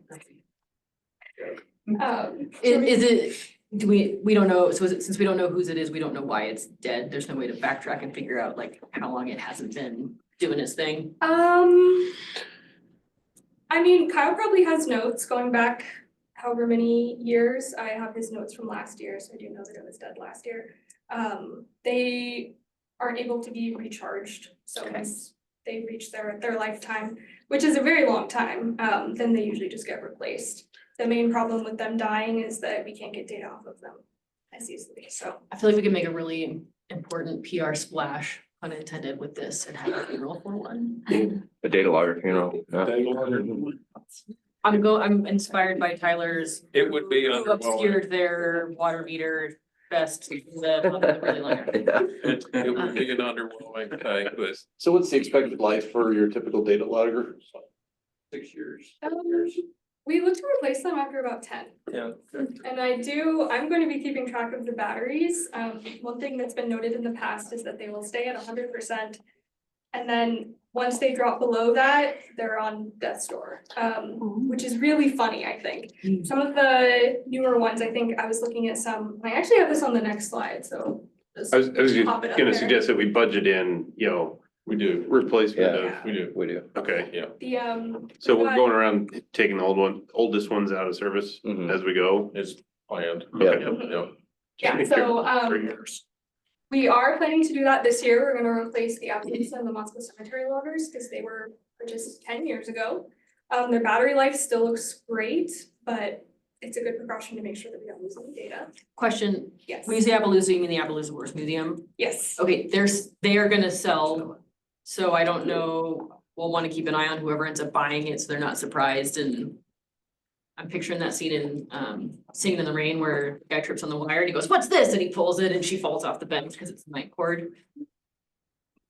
Is it, do we don't know, so is it, since we don't know whose it is, we don't know why it's dead, there's no way to backtrack and figure out like how long it hasn't been doing its thing? I mean, Kyle probably has notes going back however many years. I have his notes from last year, so I do know that it was dead last year. They aren't able to be recharged, so once they reach their lifetime, which is a very long time, then they usually just get replaced. The main problem with them dying is that we can't get data off of them as easily, so. I feel like we could make a really important PR splash, unintended, with this and have a funeral for one. A data logger funeral. I'm inspired by Tyler's. It would be who obscured their water meter best, the really long. It would be an underwhelming thing, but So what's the expected life for your typical data logger? 6 years. We look to replace them after about 10. Yeah. And I'm going to be keeping track of the batteries. One thing that's been noted in the past is that they will stay at 100%. And then once they drop below that, they're on death's door, which is really funny, I think. Some of the newer ones, I think I was looking at some, I actually have this on the next slide, so. I was pop it up gonna there. suggest that we budget in, you know, We do. replacement Yeah. of, We do. We do. okay. Yeah. The, So we're going around taking the oldest ones out of service Mhm. as we go. It's planned. Yeah. Yeah. yeah, so, 3 years. we are planning to do that this year. We're gonna replace the Appaloosa and the Moscow Cemetery loggers because they were purchased 10 years ago. Their battery life still looks great, but it's a good precaution to make sure that we don't lose any data. Question, Yes. when you say Appaloosa, you mean the Appaloosa Wars Museum? Yes. Okay, they are gonna sell, so I don't know, we'll wanna keep an eye on whoever ends up buying it, so they're not surprised, and I'm picturing that scene in Singing in the Rain where the guy trips on the wire and he goes, "What's this?" And he pulls it and she falls off the bench because it's the night cord.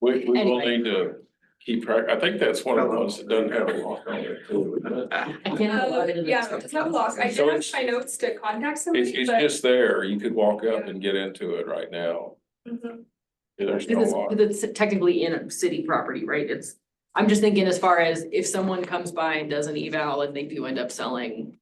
We will Anyway. need to keep track. I think that's one of the ones that doesn't have a lock on it too. I can't log into Yeah, this. no, it does not lock. I So did have it's- my notes to contact somebody, It's but. just there. You could walk up and get into it right now. Mhm. There's no Because lock. it's technically in a city property, right? It's I'm just thinking as far as if someone comes by and does an eval and they do end up selling,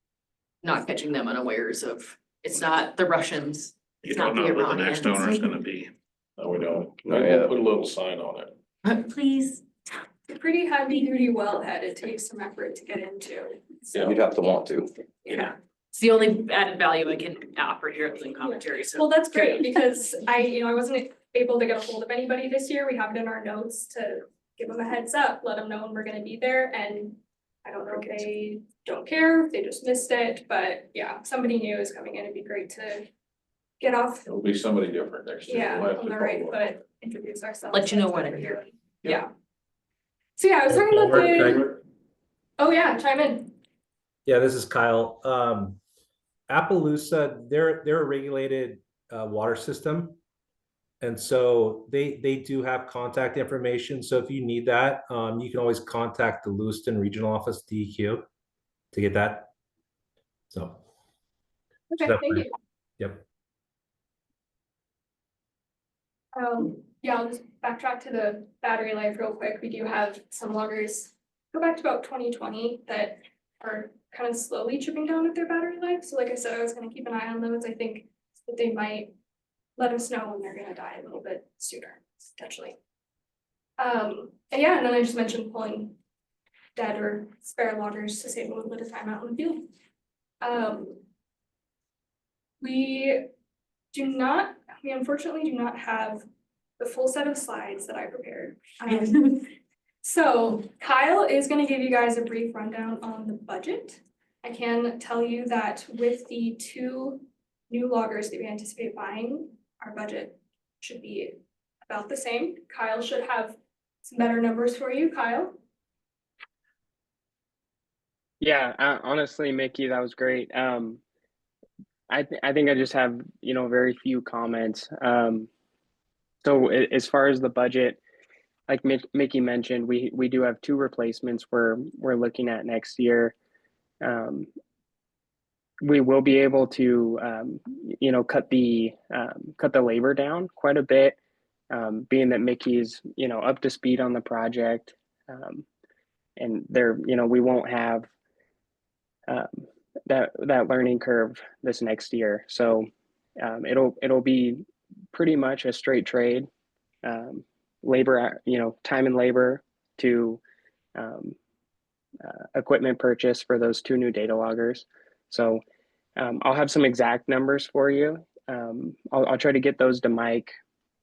not catching them unawares of, it's not the Russians. You It's don't not know the who the next owner is Iranians. gonna be. No, we don't. No, Maybe yeah. we'll put a little sign on it. Please. It's a pretty heavy duty wellhead. It takes some effort to get into. So, You'd have to want to. yeah. It's the only added value I can offer here in commentary, so. Well, that's great because I wasn't able to get a hold of anybody this year. We have it in our notes to give them a heads up, let them know when we're gonna be there, and I don't know if they don't care, if they just missed it, but yeah, if somebody new is coming in, it'd be great to get off, It'll be somebody different next year. yeah, We'll have on to the right follow up. foot, introduce ourselves. Let you know that's when what I'm we're here. doing. Yeah. So yeah, I was talking about the, oh yeah, chime in. Yeah, this is Kyle. Appaloosa, they're a regulated water system. And so they do have contact information. So if you need that, you can always contact the Lewiston Regional Office, DEQ, to get that. So. Okay, that's thank fine. you. Yep. Yeah, I'll just backtrack to the battery life real quick. We do have some loggers, go back to about 2020, that are kind of slowly chipping down at their battery life. So like I said, I was gonna keep an eye on those. I think that they might let us know when they're gonna die a little bit sooner, potentially. And yeah, and then I just mentioned pulling dead or spare loggers to save a little bit of time out in the field. We unfortunately do not have the full set of slides that I prepared. So Kyle is gonna give you guys a brief rundown on the budget. I can tell you that with the 2 new loggers that we anticipate buying, our budget should be about the same. Kyle should have some better numbers for you, Kyle. Yeah, honestly, Mickey, that was great. I think I just have, very few comments. So as far as the budget, like Mickey mentioned, we do have 2 replacements we're looking at next year. We will be able to, cut the labor down quite a bit, being that Mickey's, up to speed on the project. And we won't have that learning curve this next year. So it'll be pretty much a straight trade, labor, time and labor to equipment purchase for those 2 new data loggers. So I'll have some exact numbers for you. I'll try to get those to Mike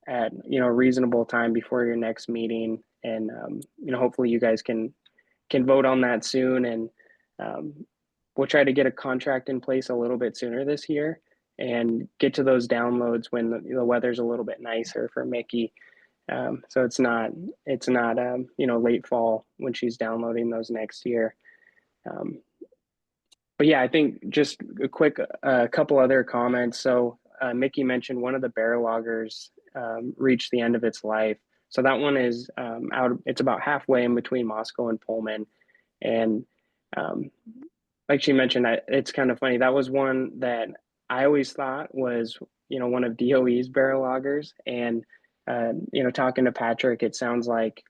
at a reasonable time before your next meeting, and hopefully you guys can vote on that soon, and we'll try to get a contract in place a little bit sooner this year and get to those downloads when the weather's a little bit nicer for Mickey. So it's not late fall when she's downloading those next year. But yeah, I think just a quick couple other comments. So Mickey mentioned one of the bear loggers reached the end of its life. So that one is it's about halfway in between Moscow and Pullman. And like she mentioned, it's kind of funny. That was one that I always thought was, one of DOE's bear loggers. And, talking to Patrick, it sounds like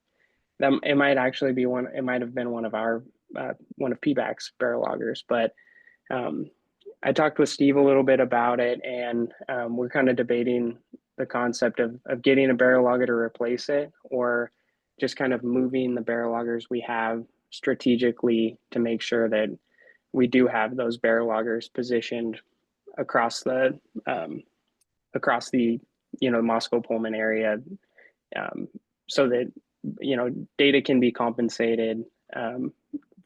that it might actually be it might have been one of PBAC's bear loggers. But I talked with Steve a little bit about it, and we're kind of debating the concept of getting a barrel logger to replace it, or just kind of moving the barrel loggers we have strategically to make sure that we do have those barrel loggers positioned across the Moscow Pullman area, so that data can be compensated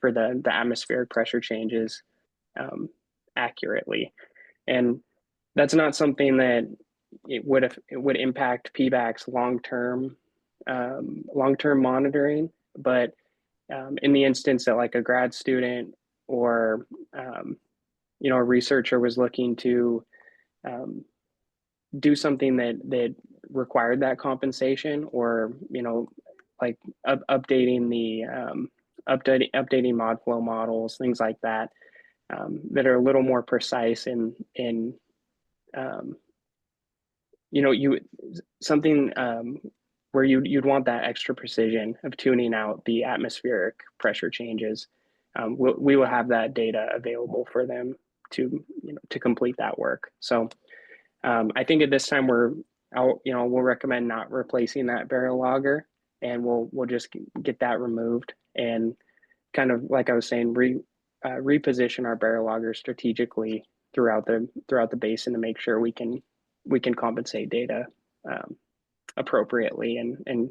for the atmospheric pressure changes accurately. And that's not something that it would impact PBAC's long-term monitoring, but in the instance that like a grad student or a researcher was looking to do something that required that compensation, or like updating the updating mod flow models, things like that, that are a little more precise in something where you'd want that extra precision of tuning out the atmospheric pressure changes. We will have that data available for them to, to complete that work. So I think at this time we'll recommend not replacing that barrel logger, and we'll just get that removed and kind of, like I was saying, reposition our barrel loggers strategically throughout the basin to make sure we can compensate data appropriately and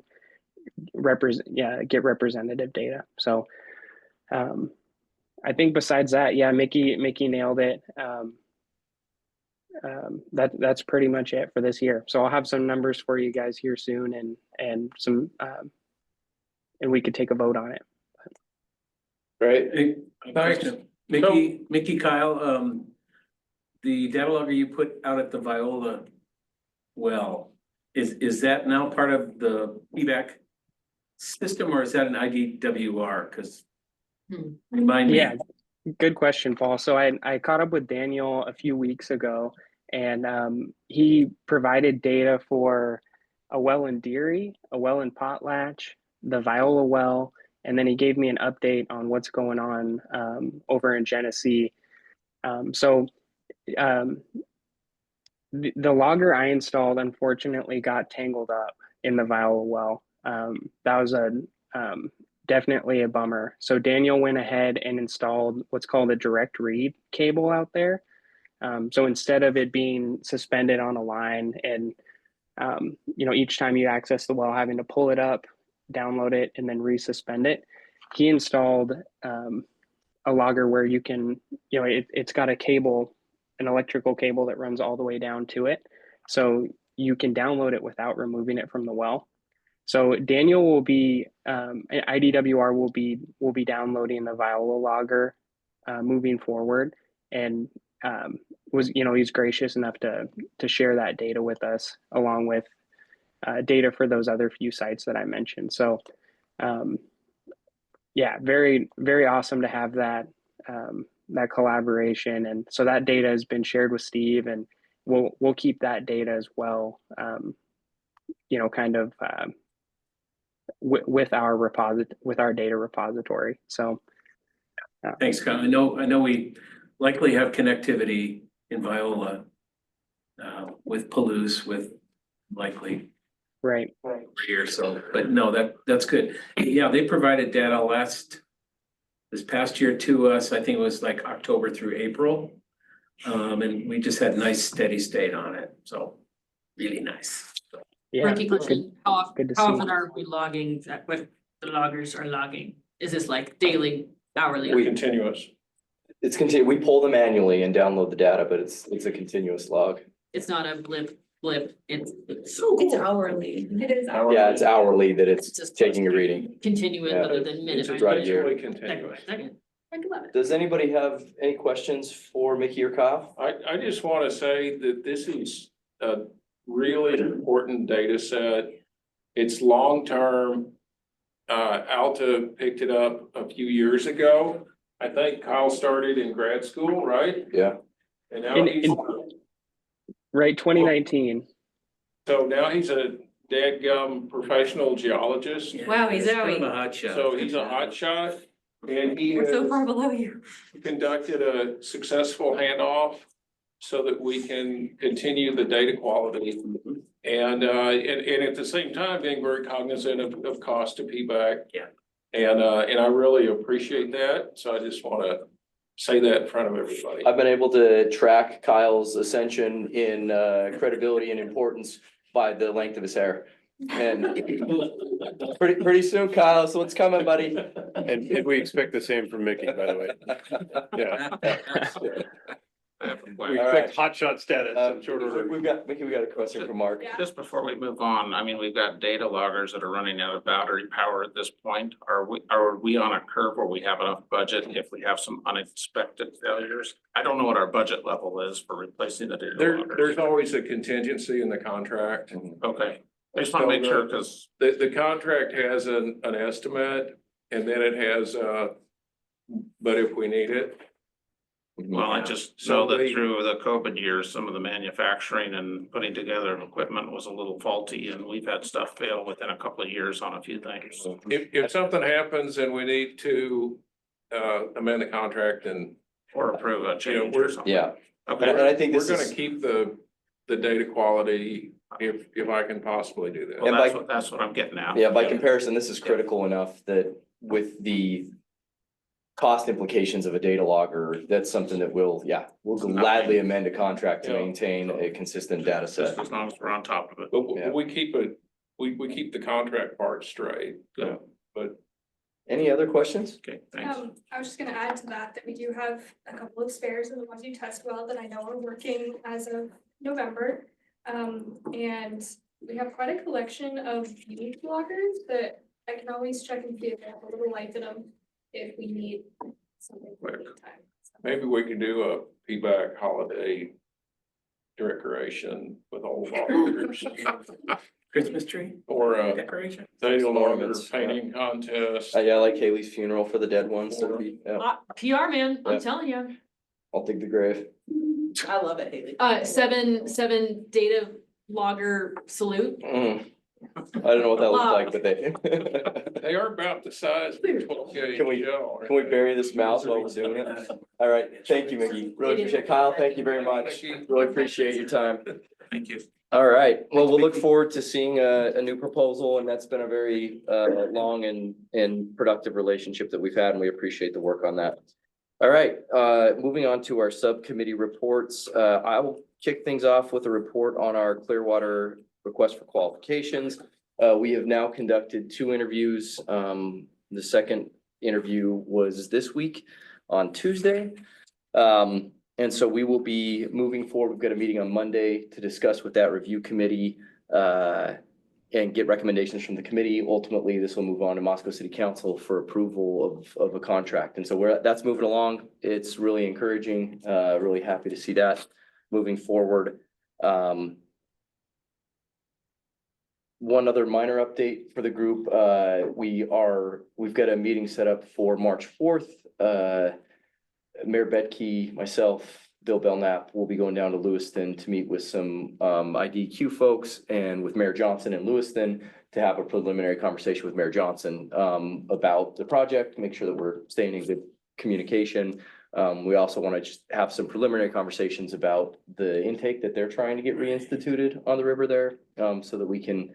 get representative data. So I think besides that, yeah, Mickey nailed it. That's pretty much it for this year. So I'll have some numbers for you guys here soon, and some and we could take a vote on it. Right? Hey, question. Mickey, Kyle, the data logger you put out at the Viola well, is that now part of the PBAC system, or is that an IDWR? Because remind me. Yeah, good question, Paul. So I caught up with Daniel a few weeks ago, and he provided data for a well in Deary, a well in Potlatch, the Viola well, and then he gave me an update on what's going on over in Genesee. The logger I installed unfortunately got tangled up in the Viola well. That was definitely a bummer. So Daniel went ahead and installed what's called a direct read cable out there. So instead of it being suspended on a line and each time you access the well having to pull it up, download it, and then resuspend it, he installed a logger where you can, it's got a cable, an electrical cable that runs all the way down to it. So you can download it without removing it from the well. So Daniel will be, IDWR will be downloading the Viola logger moving forward, and he's gracious enough to share that data with us along with data for those other few sites that I mentioned. So yeah, very, very awesome to have that collaboration. And so that data has been shared with Steve, and we'll keep that data as well, with our data repository. So Thanks, Kyle. I know we likely have connectivity in Viola with Palouse, with likely right here. So, but no, that's good. Yeah, they provided data this past year to us. I think it was like October through April. And we just had nice steady state on it. So really nice. So, yeah, Ricky, question, how good to often see. are we logging what the loggers are logging? Is this like daily, hourly? Continuous. It's we pull them manually and download the data, but it's a continuous log. It's not a blip, it's So It's cool. hourly. It is hourly. Yeah, it's hourly that it's just taking a reading. continuous Yeah. other than minute. It's by right minute. here. Continuous. Second. I love it. Does anybody have any questions for Mickey or Kyle? I just want to say that this is a really important data set. It's long-term. Alta picked it up a few years ago. I think Kyle started in grad school, right? Yeah. And now he's, right, 2019. so now he's a dadgum professional geologist. Wow, he's kind out. of a hot shot. So he's a hot shot, and he We're so has far below you. conducted a successful handoff so that we can continue the data quality. And at the same time, being very cognizant of cost to PBAC. Yeah. And I really appreciate that. So I just want to say that in front of everybody. I've been able to track Kyle's ascension in credibility and importance by the length of his hair. And pretty soon, Kyle, so what's coming, buddy? And we expect the same from Mickey, by the way. Yeah. We expect hotshot status in short order. We've got a question from Mark. Just before we move on, I mean, we've got data loggers that are running out of battery power at this point. Are we on a curve where we have enough budget if we have some unexpected failures? I don't know what our budget level is for replacing the data loggers. There's always a contingency in the contract. Okay, I just want to make sure, because The contract has an estimate, and then it has, but if we need it. Well, I just know that through the COVID years, some of the manufacturing and putting together equipment was a little faulty, and we've had stuff fail within a couple of years on a few things. If something happens and we need to amend the contract and, Or approve a you know, change or something. Yeah, Okay. and I think we're this gonna is, keep the data quality if I can possibly do that. Well, And that's what I'm getting at. yeah, by comparison, this is critical enough that with the cost implications of a data logger, that's something that we'll gladly amend a contract to Yeah. maintain a consistent data Just set. as long as we're on top of it. But Yeah. we keep it, we keep the contract part straight. Yeah. But Any other questions? Okay, thanks. I was just gonna add to that, we do have a couple of spares in the ones you test well that I know are working as of November. And we have quite a collection of unique loggers that I can always check and see if they have a little light in them if we need something for the meantime. So- maybe we could do a PBAC holiday decoration with all loggers. Christmas tree Or a decoration. data logger Ornaments, yeah. painting contest. Yeah, like Haley's funeral for the dead ones, that'd be, yeah, PR man, Yeah. I'm telling you. I'll dig the grave. I love it, Haley. Seven data logger salute. I don't know what that looks like, but they. They are about the size of a 12 Can we- gauge shell. Can we bury this mouse while we're doing it? All right, thank you, Mickey. Really appreciate it. Kyle, thank you very much. Really appreciate your time. Thank you. All right, well, we'll look forward to seeing a new proposal, and that's been a very long and productive relationship that we've had, and we appreciate the work on that. All right, moving on to our subcommittee reports. I will kick things off with a report on our Clearwater request for qualifications. We have now conducted 2 interviews. The second interview was this week on Tuesday. And so we will be moving forward. We've got a meeting on Monday to discuss with that review committee and get recommendations from the committee. Ultimately, this will move on to Moscow City Council for approval of a contract. And so that's moving along. It's really encouraging. Really happy to see that moving forward. One other minor update for the group, we've got a meeting set up for March 4th. Mayor Betke, myself, Bill Belknap will be going down to Lewiston to meet with some IDQ folks and with Mayor Johnson in Lewiston to have a preliminary conversation with Mayor Johnson about the project, make sure that we're staying in good communication. We also want to just have some preliminary conversations about the intake that they're trying to get reinstituted on the river there, so that we can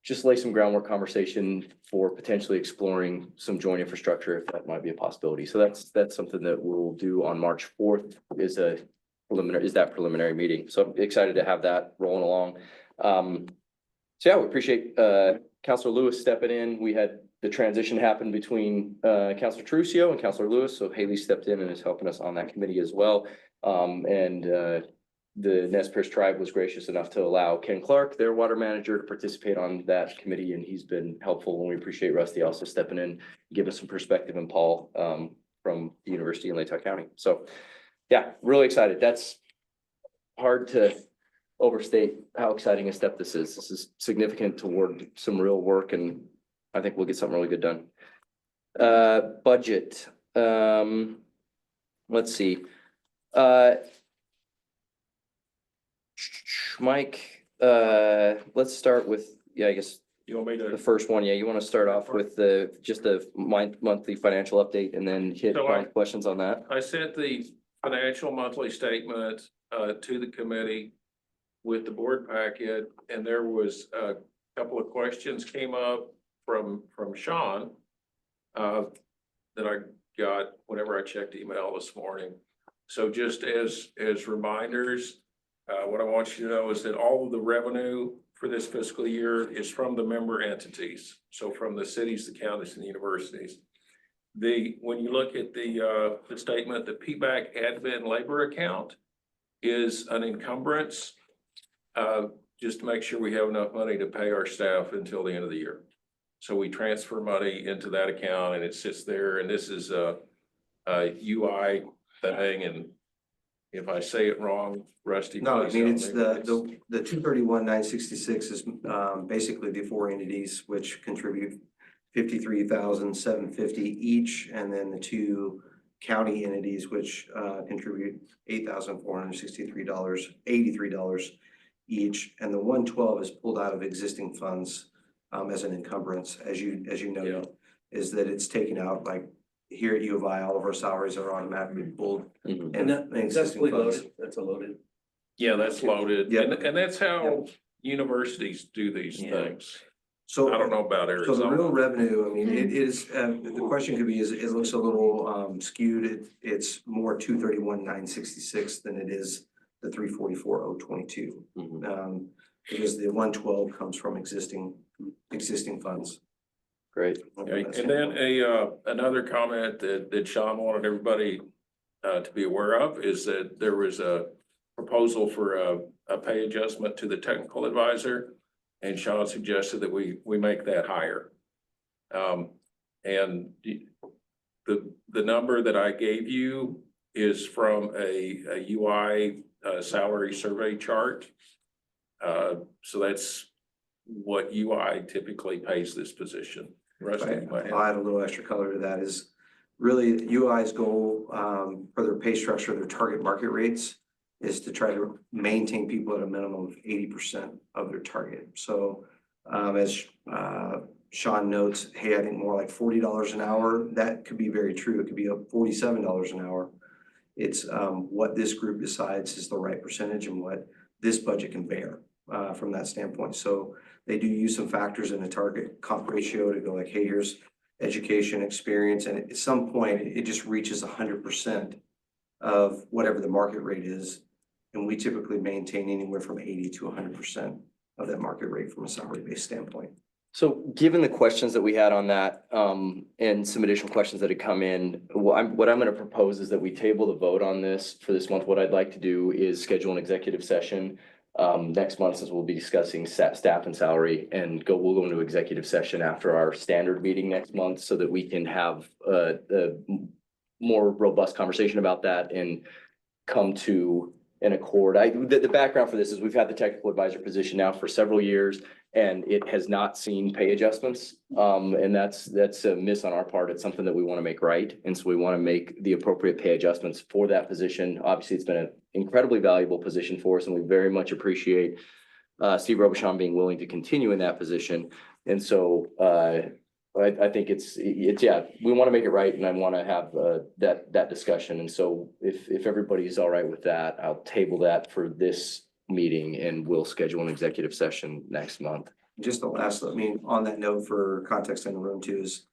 just lay some groundwork conversation for potentially exploring some joint infrastructure, if that might be a possibility. So that's something that we'll do on March 4th is that preliminary meeting. So I'm excited to have that rolling along. So yeah, we appreciate Councilor Lewis stepping in. We had the transition happen between Councilor Trucio and Councilor Lewis. So Haley stepped in and is helping us on that committee as well. The Nez Perce tribe was gracious enough to allow Ken Clark, their water manager, to participate on that committee, and he's been helpful, and we appreciate Rusty also stepping in, giving some perspective, and Paul from the University in Latah County. So yeah, really excited. That's hard to overstate how exciting a step this is. This is significant toward some real work, and I think we'll get something really good done. Budget. Let's see. Mike, let's start with, I guess You want me the to? first one. Yeah, you want to start off with just the monthly financial update and then hit So on questions on that? I sent the financial monthly statement to the committee with the board packet, and there was a couple of questions came up from Sean that I got whenever I checked email this morning. So just as reminders, what I want you to know is that all of the revenue for this fiscal year is from the member entities. So from the cities, the counties, and the universities. When you look at the statement, the PBAC admin labor account is an encumbrance, just to make sure we have enough money to pay our staff until the end of the year. So we transfer money into that account and it sits there, and this is a UI thing, and if I say it wrong, Rusty. No, I please mean, help it's me. the 231,966 is basically the 4 entities which contribute 53,750 each, and then the 2 county entities, which contribute $8,463.83 each, and the 112 is pulled out of existing funds as an encumbrance, as you noted, is that it's taken out, like here at U of I, all of our salaries are automatically pulled. Mhm. in existing funds. That's a loaded. Yeah, that's loaded. Yeah. And that's how universities do these Yeah. things. So I don't know about So the real Arizona. revenue, I mean, it is, the question could be, is it looks a little skewed. It's more 231,966 than it is the 344,022. Mhm. Because the 112 comes from existing funds. Great. Okay, and then another comment that Sean wanted everybody to be aware of is that there was a proposal for a pay adjustment to the technical advisor. And Sean suggested that we make that higher. And the number that I gave you is from a UI salary survey chart. So that's what UI typically pays this position. Rusty, you might have. I'll add a little extra color to that is really UI's goal for their pay structure, their target market rates is to try to maintain people at a minimum of 80% of their target. So as Sean notes, hey, I think more like $40 an hour, that could be very true. It could be up $47 an hour. It's what this group decides is the right percentage and what this budget can bear from that standpoint. So they do use some factors in the target comp ratio to go like, hey, here's education experience. And at some point it just reaches 100% of whatever the market rate is. And we typically maintain anywhere from 80 to 100% of that market rate from a salary-based standpoint. So given the questions that we had on that, and some additional questions that had come in, what I'm gonna propose is that we table the vote on this for this month. What I'd like to do is schedule an executive session next month, since we'll be discussing staff and salary, and we'll go into executive session after our standard meeting next month so that we can have a more robust conversation about that and come to an accord. The background for this is we've had the technical advisor position now for several years and it has not seen pay adjustments. And that's a miss on our part. It's something that we want to make right. And so we want to make the appropriate pay adjustments for that position. Obviously, it's been an incredibly valuable position for us and we very much appreciate Steve Robichon being willing to continue in that position. And so I think it's yeah, we want to make it right and I want to have that discussion. And so if everybody's all right with that, I'll table that for this meeting and we'll schedule an executive session next month. Just the last, I mean, on that note for context in the room too is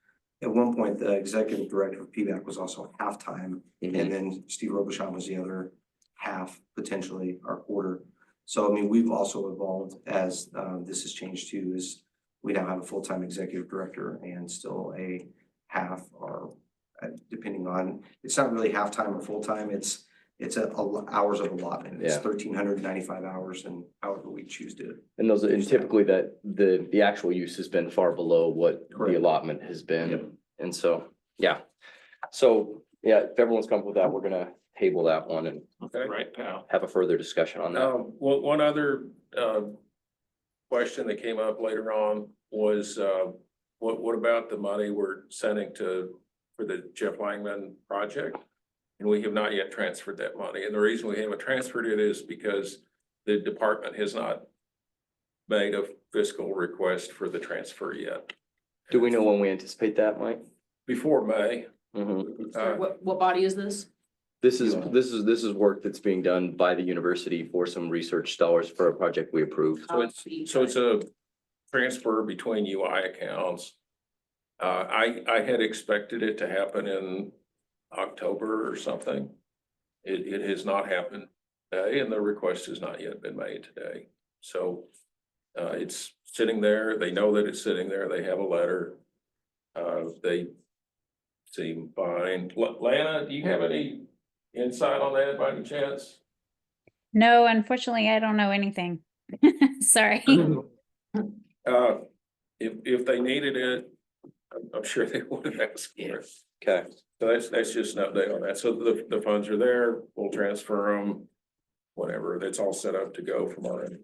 at one point, the executive director of PBAC was also half-time. And then Steve Robichon was the other half, potentially our quarter. So, I mean, we've also evolved as this has changed too, is we now have a full-time executive director and still a half or depending on, it's not really half-time or full-time, it's hours of allotment. It's 1,395 hours and however we choose to. And those, and typically that the actual use has been far below what Correct. the allotment has been. Yep. And so, yeah. So, yeah, if everyone's comfortable with that, we're gonna table that one and Right now. have a further discussion on that. One other question that came up later on was what about the money we're sending for the Jeff Langman project? And we have not yet transferred that money. And the reason we haven't transferred it is because the department has not made a fiscal request for the transfer yet. Do we know when we anticipate that, Mike? Before May. Sorry, what body is this? This is work that's being done by the university for some research dollars for a project we approved. So it's a transfer between UI accounts. I had expected it to happen in October or something. It has not happened today and the request has not yet been made today. So it's sitting there. They know that it's sitting there. They have a letter. They seem fine. Lana, do you have any insight on that by any chance? No, unfortunately, I don't know anything. Sorry. If they needed it, I'm sure they would have asked for it. Okay. So that's just an update on that. So the funds are there. We'll transfer them. Whatever. That's all set up to go from our end.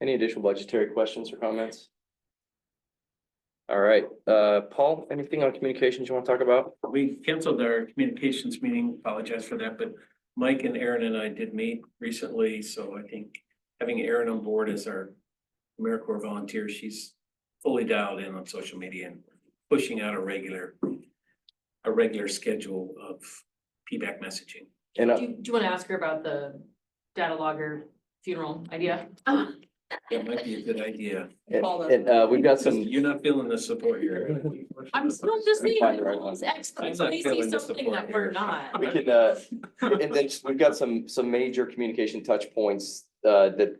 Any additional budgetary questions or comments? All right, Paul, anything on communications you want to talk about? We canceled our communications meeting, apologize for that, but Mike and Aaron and I did meet recently, so I think having Aaron on board as our AmeriCorps volunteer, she's fully dialed in on social media and pushing out a regular schedule of PBAC messaging. And Do you want to ask her about the data logger funeral idea? That might be a good idea. we've got some. You're not feeling the support here. I'm still just saying, Find the right one. explicitly see feeling the something support that we're here. not. We can, and then we've got some major communication touch points, that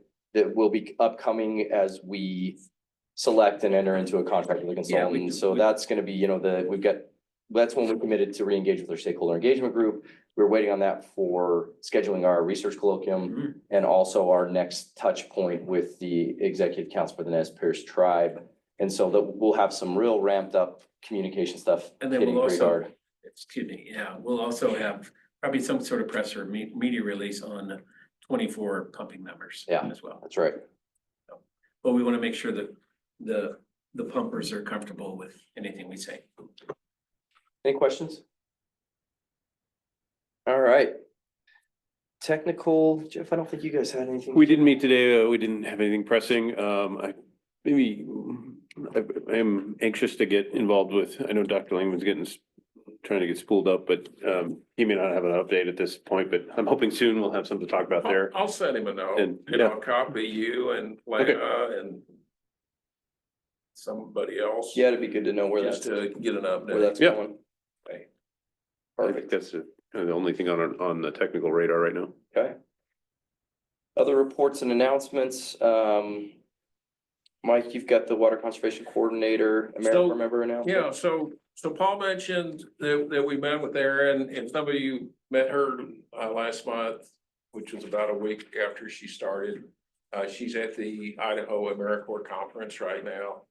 will be upcoming as we select and enter into a contract with a consultant. So that's gonna be, that's when we committed to re-engage with our stakeholder engagement group. We're waiting on that for scheduling our research colloquium and also our next touch point with the executive council for the Nez Perce tribe. And so that we'll have some real ramped up communication stuff And then hitting we'll pretty also, hard. excuse me, we'll also have probably some sort of press or media release on 24 pumping members as well. That's right. But we want to make sure that the pumpers are comfortable with anything we say. Any questions? All right. Technical, Jeff, I don't think you guys had anything. We didn't meet today. We didn't have anything pressing. I am anxious to get involved with, I know Dr. Langman's trying to get spooled up, but he may not have an update at this point, but I'm hoping soon we'll have something to talk about there. I'll send him a note And, and I'll copy you and Lana and somebody else. Yeah, it'd be good to know where Just that's, to get an update. where that's Yeah. going. I think that's the only thing on the technical radar right now. Okay. Other reports and announcements, Mike, you've got the water conservation coordinator, So, AmeriCorps member announcement. Yeah, so Paul mentioned that we met with Erin and some of you met her last month, which was about a week after she started. She's at the Idaho AmeriCorps conference right now.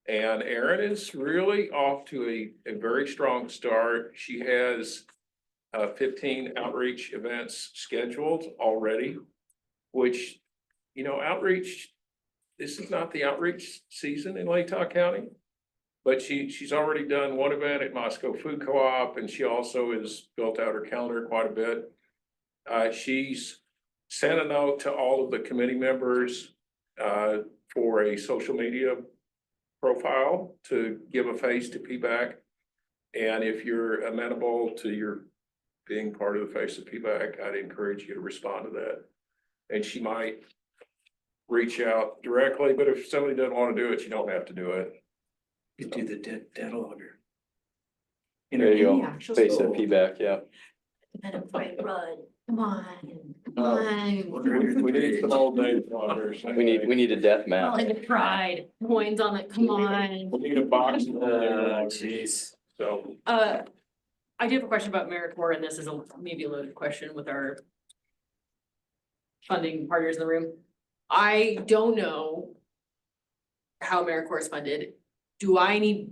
And Erin is really off to a very strong start. She has 15 outreach events scheduled already, which, outreach, this is not the outreach season in Latah County. But she's already done one event at Moscow Food Co-op, and she also has built out her calendar quite a bit. She's sent a note to all of the committee members for a social media profile to give a face to PBAC. And if you're amenable to your being part of the face of PBAC, I'd encourage you to respond to that. And she might reach out directly, but if somebody doesn't want to do it, you don't have to do it. You do the data logger. There you go, Yeah, she'll face go. of feedback, yeah. Run, come on, come on. We need some old days loggers. We need a death All map. into pride, coins on it, come on. We need a box. of old days loggers. Jeez. So, I do have a question about AmeriCorps, and this is maybe a loaded question with our funding partners in the room. I don't know how AmeriCorps is funded. Do any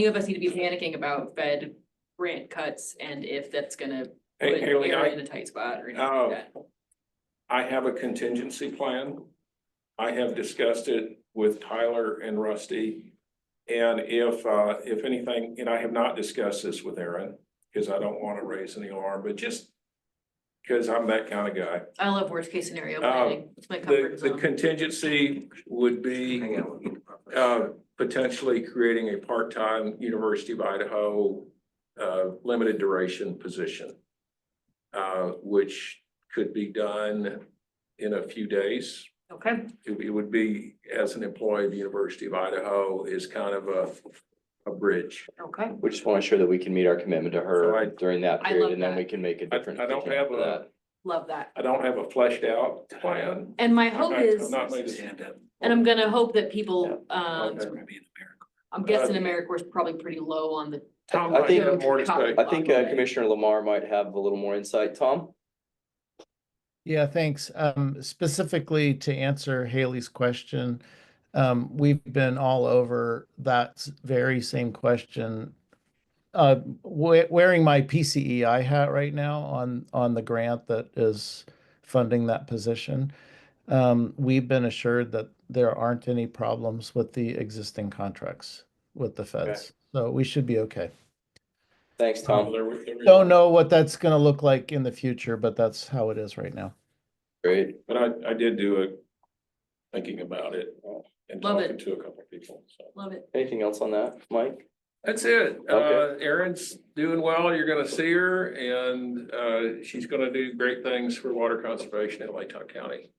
of us need to be panicking about Fed grant cuts and if that's gonna put Hey, Haley, Aaron in a tight spot or anything like that? I have a contingency plan. I have discussed it with Tyler and Rusty. And if anything, and I have not discussed this with Aaron, because I don't want to raise any alarm, but just because I'm that kind of guy. I love worst case scenario planning. It's my comfort The zone. contingency would be potentially creating a part-time University of Idaho limited duration position, which could be done in a few days. Okay, It would be as an employee of the University of Idaho is kind of a bridge. okay. We just want to ensure that we can meet our commitment to So her during that I period, love and then that. we can make a different. I don't decision have after a- that. Love that. I don't have a fleshed out plan. And my hope I've is, not made a- Stand up. and I'm gonna hope that people, It's gonna be in America. I'm guessing AmeriCorps is probably pretty low on the. Tom I might think- have more to say. I think Commissioner Lamar might have a little more insight. Tom? Yeah, thanks. Specifically to answer Haley's question, we've been all over that very same question. Wearing my PCEI hat right now on the grant that is funding that position. We've been assured that there aren't any problems with the existing contracts with the feds. So we should be okay. Thanks, Tom. Don't know what that's gonna look like in the future, but that's how it is right now. Great. But I did do it, thinking about it and Love talking it. to a couple of people, so. Love it. Anything else on that, Mike? That's it. Okay. Erin's doing well. You're gonna see her and, she's gonna do great things for water conservation in Latah County.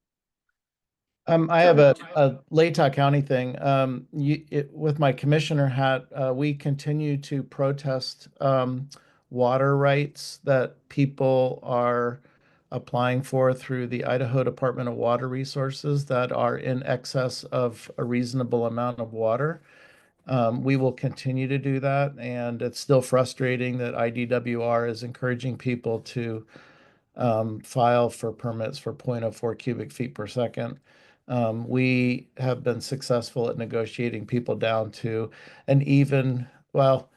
I have a Latah County thing. With my commissioner hat, we continue to protest water rights that people are applying for through the Idaho Department of Water Resources that are in excess of a reasonable amount of water. We will continue to do that, and it's still frustrating that IDWR is encouraging people to file for permits for 0.04 cubic feet per second. We have been successful at negotiating people down to an even, well,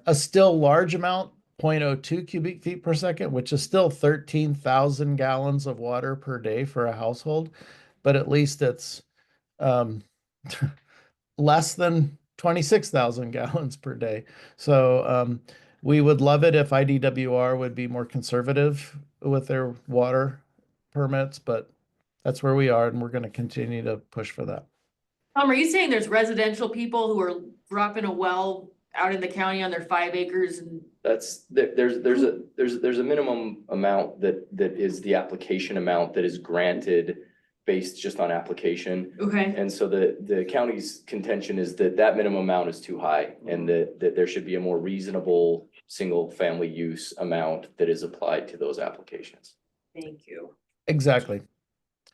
a still large amount, 0.02 cubic feet per second, which is still 13,000 gallons of water per day for a household, but at least it's less than 26,000 gallons per day. So we would love it if IDWR would be more conservative with their water permits, but that's where we are, and we're going to continue to push for that. Tom, are you saying there's residential people who are dropping a well out in the county on their 5 acres and? There's a minimum amount that is the application amount that is granted based just on application. Okay. And so the county's contention is that minimum amount is too high and that there should be a more reasonable single family use amount that is applied to those applications. Thank you. Exactly.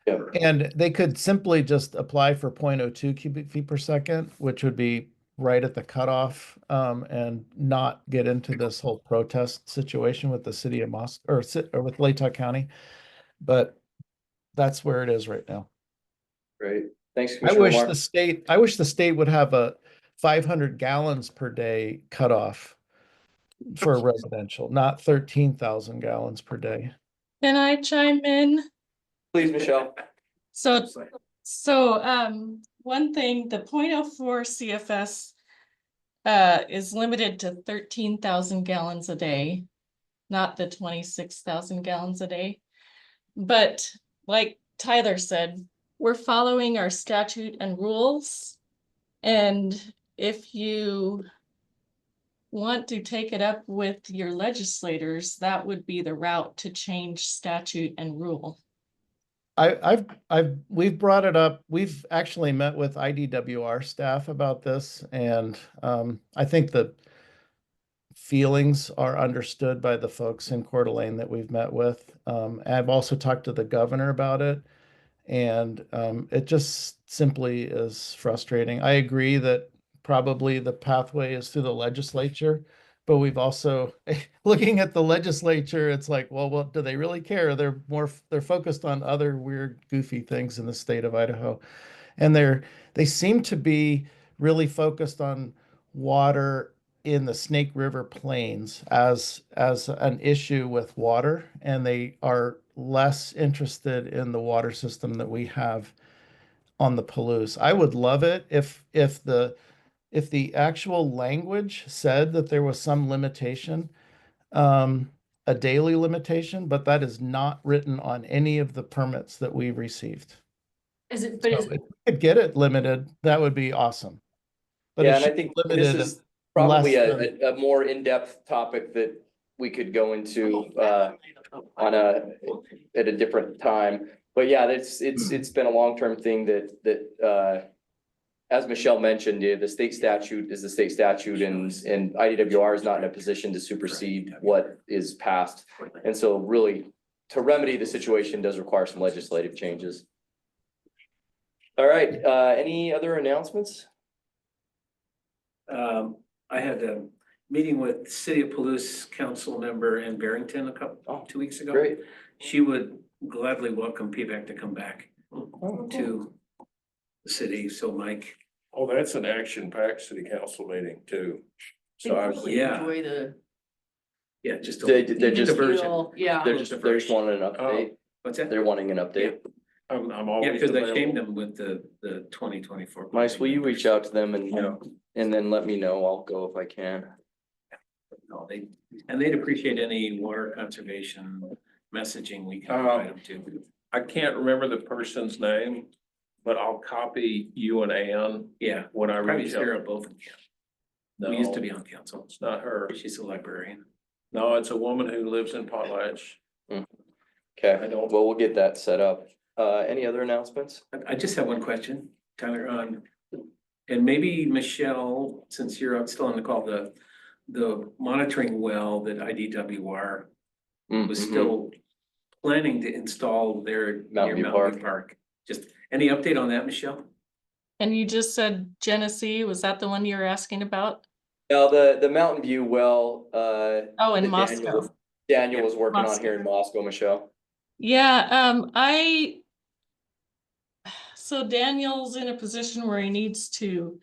Yeah. And they could simply just apply for 0.02 cubic feet per second, which would be right at the cutoff, and not get into this whole protest situation with the city of or with Latah County. But that's where it is right now. Great. Thanks, I Commissioner wish Lamar. I wish the state would have a 500 gallons per day cutoff for residential, not 13,000 gallons per day. Can I chime in? Please, Michelle. So, one thing, the 0.04 CFS is limited to 13,000 gallons a day, not the 26,000 gallons a day. But like Tyler said, we're following our statute and rules. And if you want to take it up with your legislators, that would be the route to change statute and rule. We've brought it up. We've actually met with IDWR staff about this, and I think the feelings are understood by the folks in Coeur d'Alene that we've met with. I've also talked to the governor about it, and it just simply is frustrating. I agree that probably the pathway is through the legislature, but we've also, looking at the legislature, it's like, well, what do they really care? They're focused on other weird, goofy things in the state of Idaho. And they seem to be really focused on water in the Snake River Plains as an issue with water, and they are less interested in the water system that we have on the Palouse. I would love it if the actual language said that there was some limitation, a daily limitation, but that is not written on any of the permits that we've received. Is it, So if we could get it limited, that would be awesome. But Yeah, it and I should be think this limited is probably less than- a more in-depth topic that we could go into at a different time. But yeah, it's been a long-term thing that as Michelle mentioned, the state statute is the state statute, and IDWR is not in a position to supersede what is passed. And so really, to remedy the situation does require some legislative changes. All right, any other announcements? I had a meeting with City of Palouse council member in Barrington 2 weeks ago. Great. She would gladly welcome PBAC to come back to the city. So Mike. Oh, that's an action-packed city council meeting too. So I really enjoy the. Yeah, just They're just diversion. Yeah. They're just wanting an update. What's that? They're wanting an update. I'm Yeah, always because I available. shamed them with the 2024. Mice, will you reach out to them and then let me know? I'll go if I can. No, they'd appreciate any water conservation messaging we can provide them to. I can't remember the person's name, but I'll copy you and Ann Yeah, when I probably reach Sarah out. both. No, We used to be on council. it's not her. She's a librarian. No, it's a woman who lives in Potlatch. Okay, well, we'll get that set up. Any other announcements? I just have one question, Tyler, and maybe Michelle, since you're still on the call, the monitoring well that IDWR was Mhm. still planning to install there Mountain near View Mountain View Park. Just any update on that, Michelle? And you just said Genesee, was that the one you were asking about? Now, the Mountain View well, Oh, in that Moscow. Daniel was working on Moscow. here in Moscow, Michelle. Yeah, so Daniel's in a position where he needs to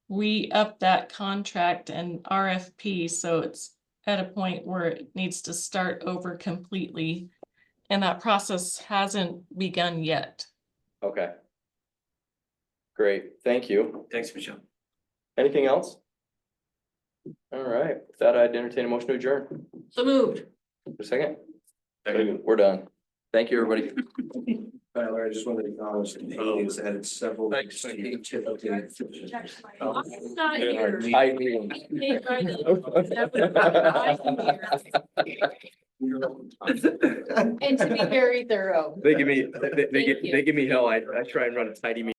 re-up that contract and RFP, so it's at a point where it needs to start over completely. And that process hasn't begun yet. Okay. Great, thank you. Thanks, Michelle. Anything else? All right, with that, I'd entertain a motion to adjourn. So moved. For a second? We're done. Thank you, everybody. Tyler, I just wanted to acknowledge that Haley has added several. Thanks, to Vicky. your tip of the- Austin's not here. I mean. Hey, Brian, that would be And to be very thorough. They give me, Thank you. they give me hell. I try and run a tidy meeting.